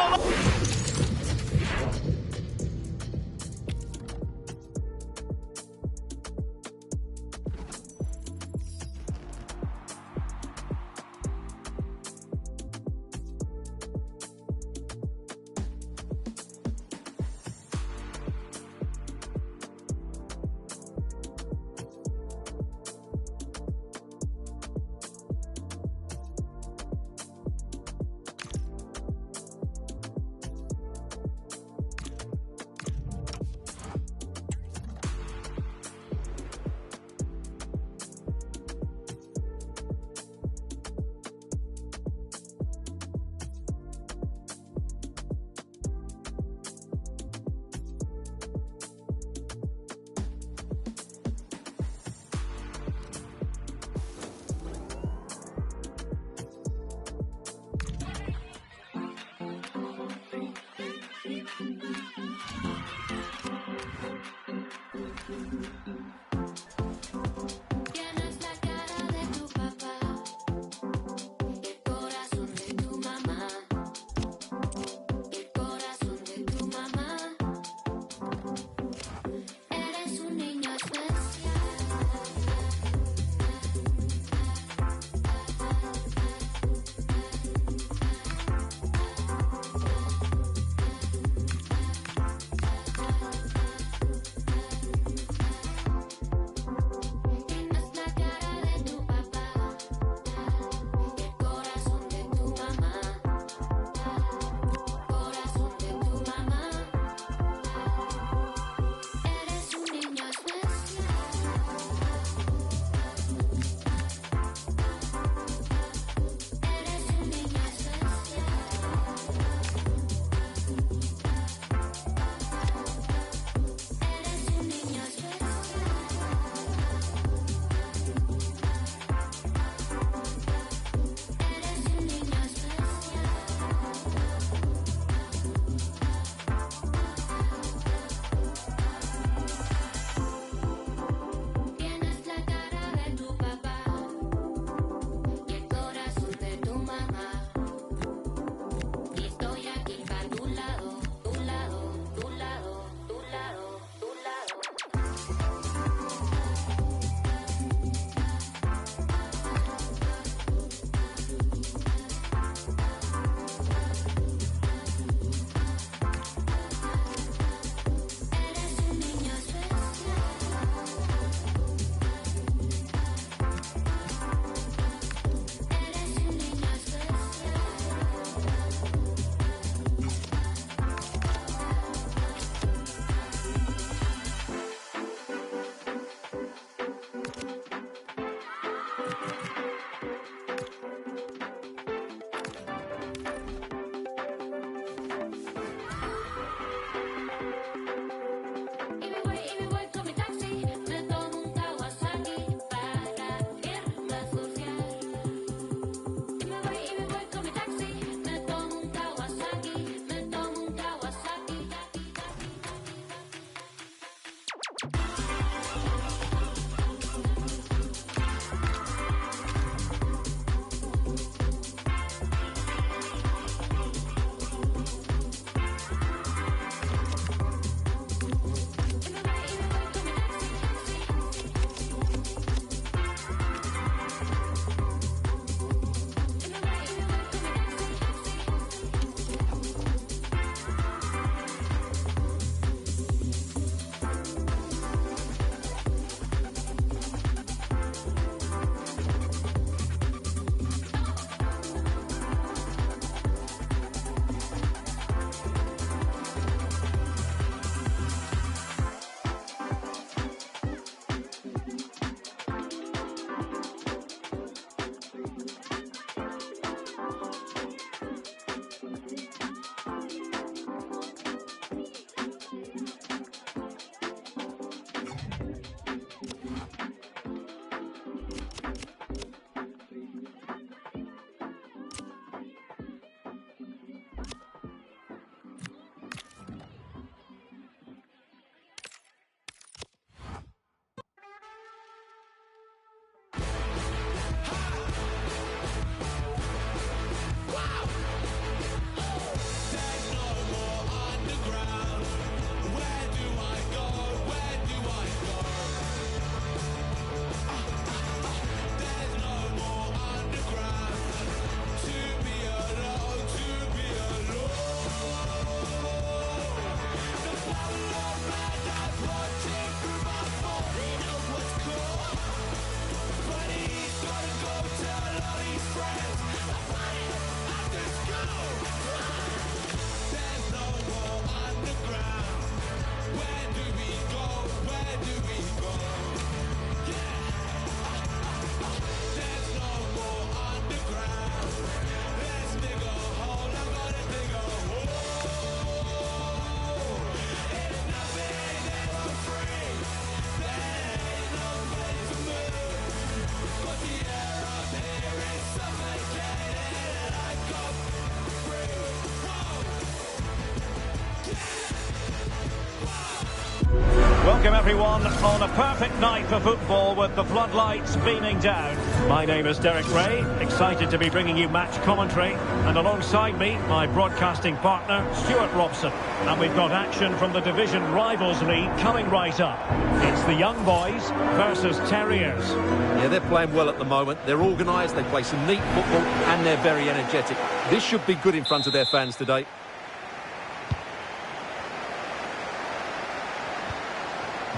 everyone on a perfect night for football with the floodlights beaming down. My name is Derek Ray, excited to be bringing you match commentary, and alongside me, my broadcasting partner, Stuart Robson. And we've got action from the Division Rivals League coming right up. It's the young boys versus Terriers. Yeah, they're playing well at the moment. They're organised, they play some neat football, and they're very energetic. This should be good in front of their fans today.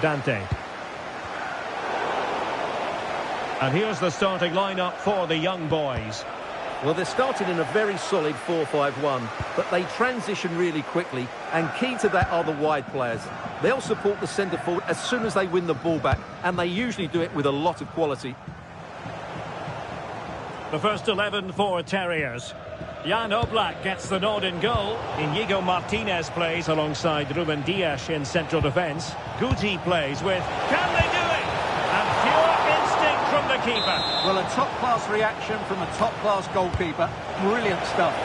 Dante. And here's the starting lineup for the young boys. Well, they're starting in a very solid 4-5-1, but they transition really quickly, and key to that are the wide players. They'll support the centre forward as soon as they win the ball back, and they usually do it with a lot of quality. The first 11 for Terriers. Jan Oblak gets the nod in goal. Inigo Martinez plays alongside Ruben Dias in central defence. Guti plays with... Can they do it? And pure instinct from the keeper. Well, a top-class reaction from a top-class goalkeeper. Brilliant stuff.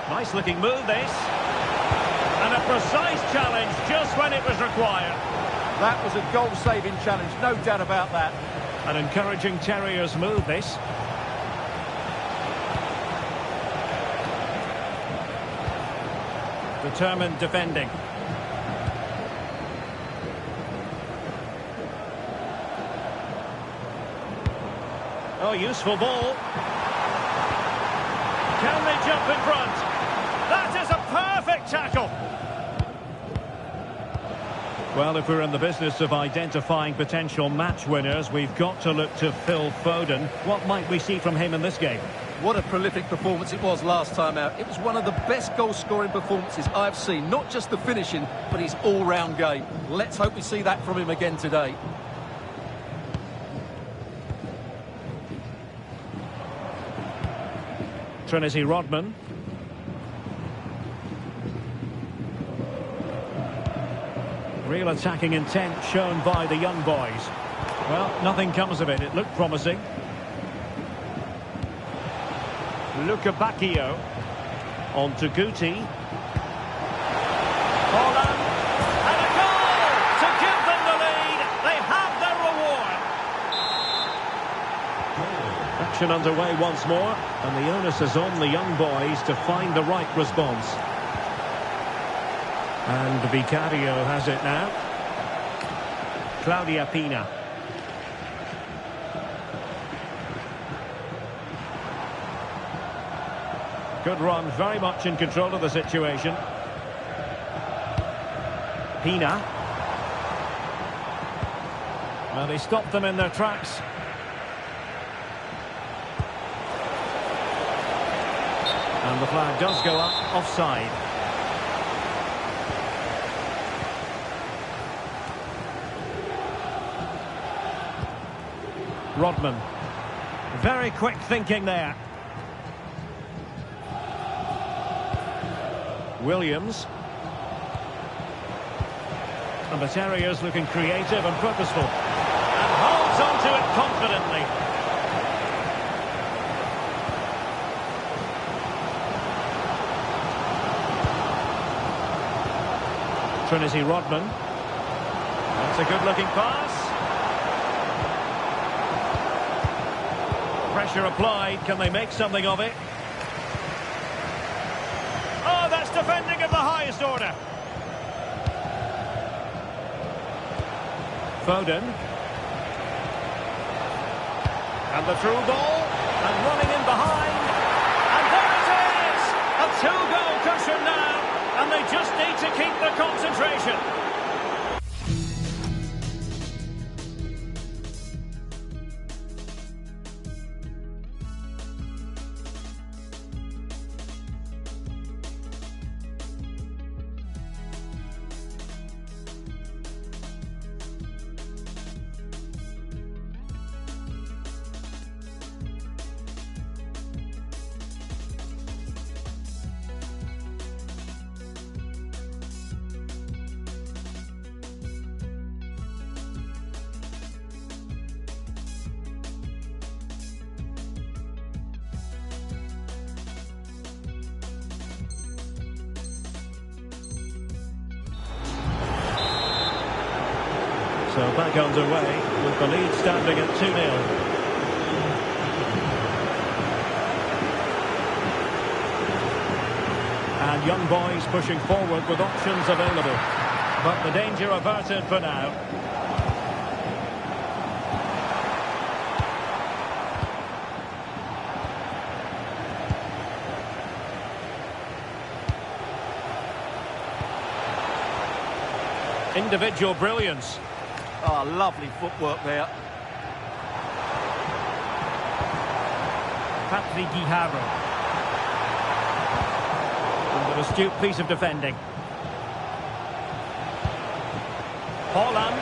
Nice-looking move, this. And a precise challenge just when it was required. That was a goal-saving challenge, no doubt about that. An encouraging Terriers move, this. Determined defending. Oh, useful ball. Can they jump in front? That is a perfect tackle. Well, if we're in the business of identifying potential match winners, we've got to look to Phil Foden. What might we see from him in this game? What a prolific performance it was last time out. It was one of the best goal-scoring performances I've seen. Not just the finishing, but his all-round game. Let's hope we see that from him again today. Trinity Rodman. Real attacking intent shown by the young boys. Well, nothing comes of it. It looked promising. Luca Bacchio. On to Guti. Holland. And a goal to give them the lead. They have their reward. Action underway once more. And the onus is on the young boys to find the right response. And Vicario has it now. Claudia Pina. Good run, very much in control of the situation. Pina. Well, they stopped them in their tracks. And the flag does go up, offside. Rodman. Very quick thinking there. Williams. And the Terriers looking creative and purposeful. And holds on to it confidently. Trinity Rodman. That's a good-looking pass. Pressure applied. Can they make something of it? Oh, that's defending of the highest order. Foden. And the through ball. And running in behind. And there it is! A two-goal cushion now. And they just need to keep the concentration. So back underway with the lead standing at 2-0. And young boys pushing forward with options available. But the danger averted for now. Individual brilliance. Oh, lovely footwork there. Patrick Guijaro. And an astute piece of defending. Holland.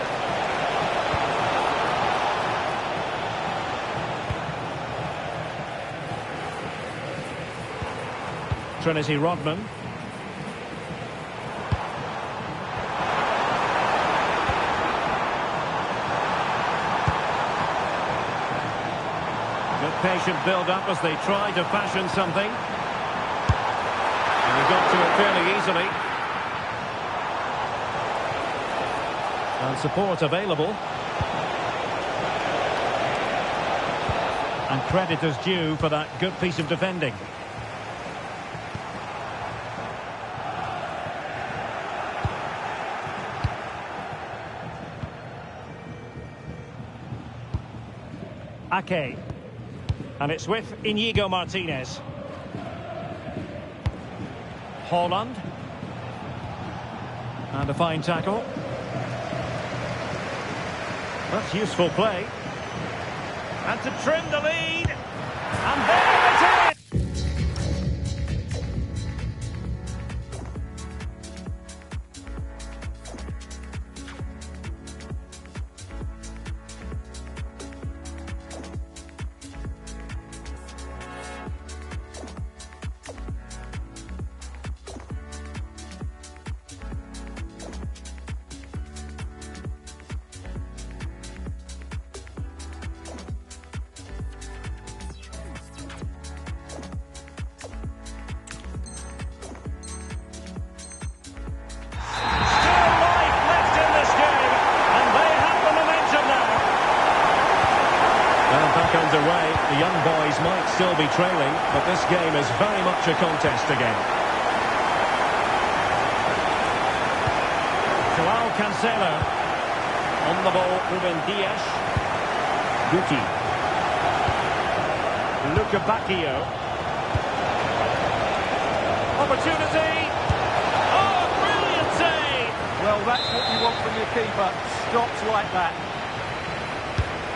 Trinity Rodman. Patient build-up as they try to fashion something. And he got to it fairly easily. And support available. And credit is due for that good piece of defending. Ake. And it's with Inigo Martinez. Holland. And a fine tackle. That's useful play. And to trim the lead. And there it is! Underway, the young boys might still be trailing, but this game is very much a contest again. Joao Cancelo on the ball. Ruben Dias, Guti, Luca Bacchio, opportunity. Oh, brilliant save! Well, that's what you want from your keeper. Stops like that.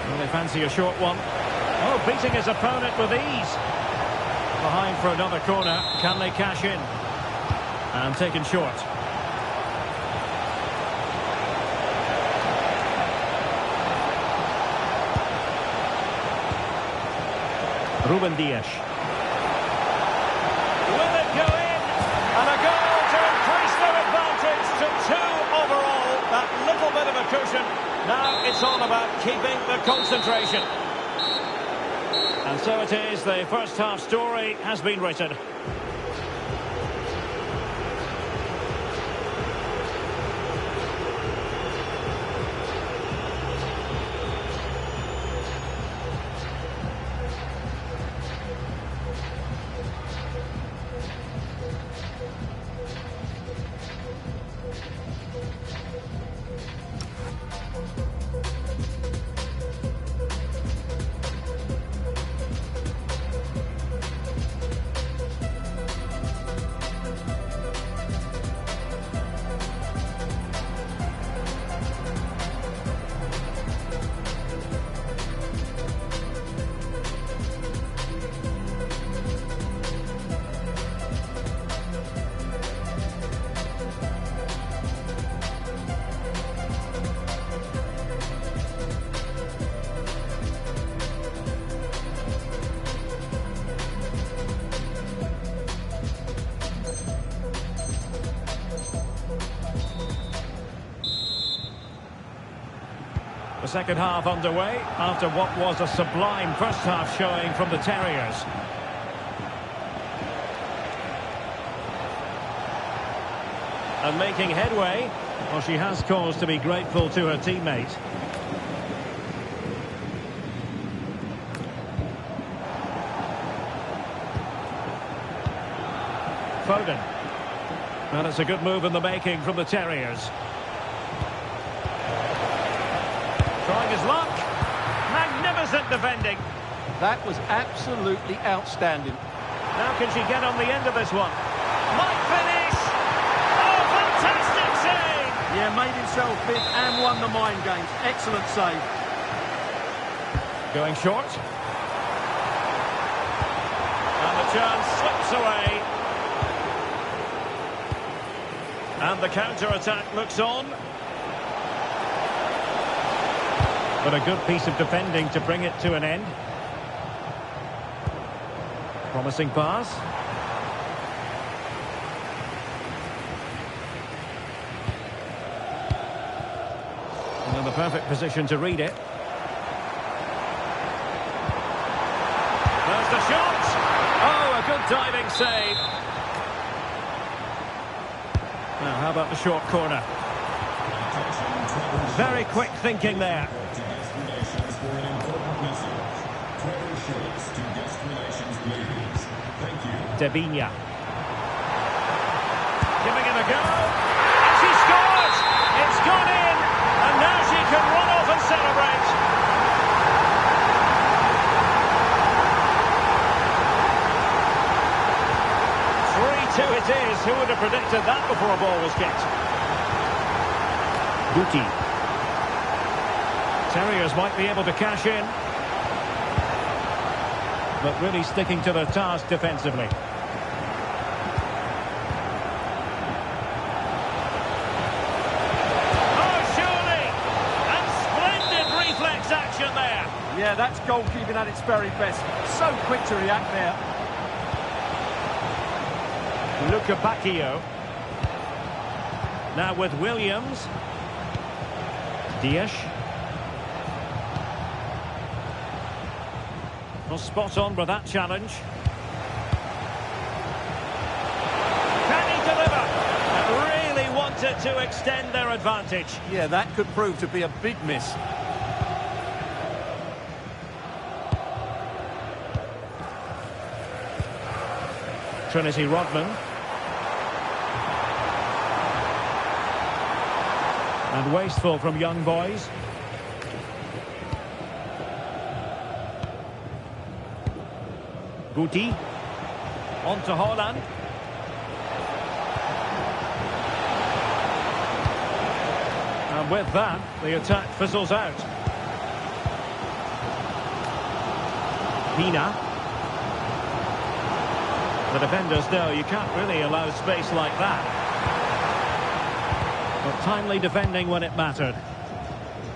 Well, they fancy a short one. Oh, beating his opponent with ease. Behind for another corner. Can they cash in? And taken short. Ruben Dias. Will it go in? And a goal to increase their advantage to 2 overall. That little bit of a cushion. Now it's all about keeping the concentration. And so it is, the first half story has been written. The second half underway after what was a sublime first half showing from the Terriers. And making headway. Well, she has cause to be grateful to her teammate. Foden. And it's a good move in the making from the Terriers. Trying his luck. Magnificent defending. That was absolutely outstanding. Now can she get on the end of this one? Might finish! Oh, fantastic save! Yeah, made himself big and won the mind games. Excellent save. Going short. And the chance slips away. And the counter-attack looks on. But a good piece of defending to bring it to an end. Promising pass. And in the perfect position to read it. There's the shot! Oh, a good diving save. Now, how about the short corner? Very quick thinking there. Devinia. Giving it a go. And she scores! It's gone in! And now she can run off and celebrate. It is. Who would have predicted that before a ball was kicked? Guti. Terriers might be able to cash in. But really sticking to their task defensively. Oh, surely! And splendid reflex action there. Yeah, that's goalkeeping at its very best. So quick to react there. Luca Bacchio. Now with Williams. Diaz. Well, spot on with that challenge. Can he deliver? Really wanted to extend their advantage. Yeah, that could prove to be a big miss. Trinity Rodman. And wasteful from young boys. Guti. On to Haaland. And with that, the attack fizzles out. Pina. The defenders know you can't really allow space like that. But timely defending when it mattered.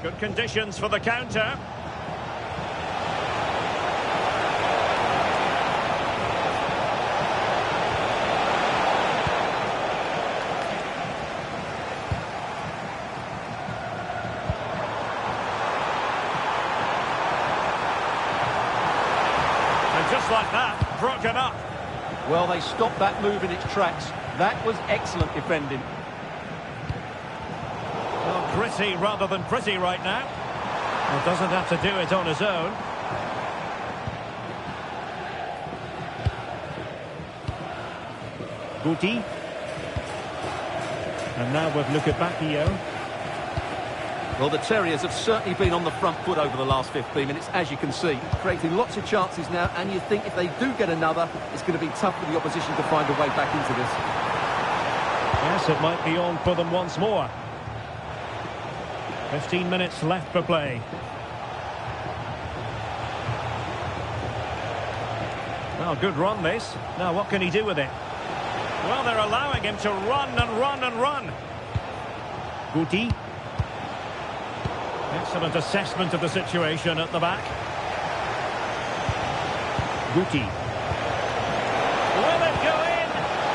Good conditions for the counter. And just like that, broken up. Well, they stopped that move in its tracks. That was excellent defending. Well, gritty rather than pretty right now. Well, doesn't have to do it on his own. Guti. And now with Luca Bacchio. Well, the Terriers have certainly been on the front foot over the last 15 minutes, as you can see. Creating lots of chances now, and you think if they do get another, it's going to be tough for the opposition to find a way back into this. Yes, it might be on for them once more. 15 minutes left for play. Well, good run this. Now, what can he do with it? Well, they're allowing him to run and run and run. Guti. Excellent assessment of the situation at the back. Guti. Will it go in?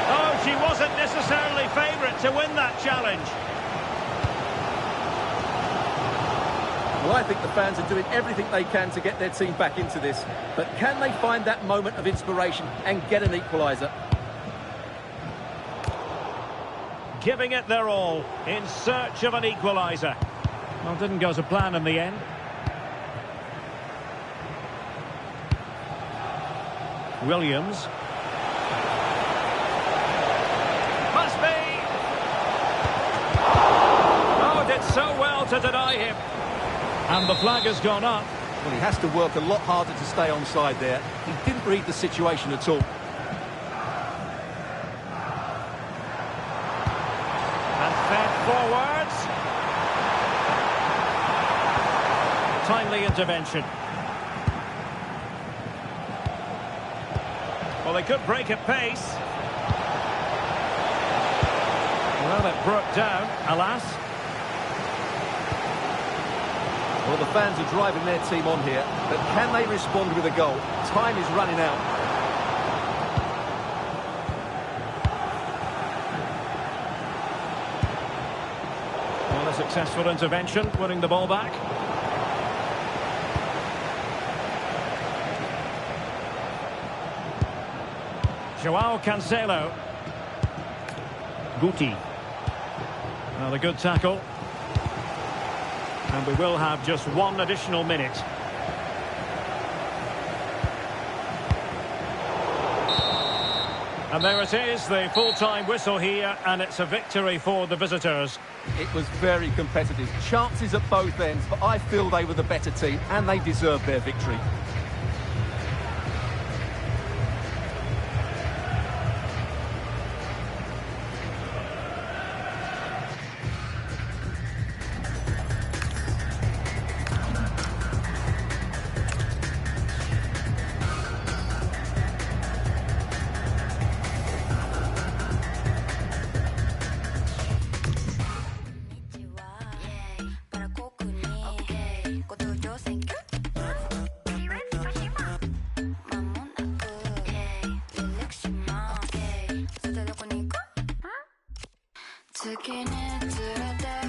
Oh, she wasn't necessarily favourite to win that challenge. Well, I think the fans are doing everything they can to get their team back into this. But can they find that moment of inspiration and get an equaliser? giving it their all in search of an equaliser. Well, didn't go to plan in the end. Williams. Must be! Oh, did so well to deny him. And the flag has gone up. Well, he has to work a lot harder to stay onside there. He didn't read the situation at all. And fed forwards. Timely intervention. Well, they could break at pace. Well, it broke down, alas. Well, the fans are driving their team on here, but can they respond with a goal? Time is running out. Well, a successful intervention, winning the ball back. Joao Cancelo. Guti. Well, a good tackle. And we will have just one additional minute. And there it is, the full-time whistle here, and it's a victory for the visitors. It was very competitive. Chances at both ends, but I feel they were the better team, and they deserved their victory. Taking it to the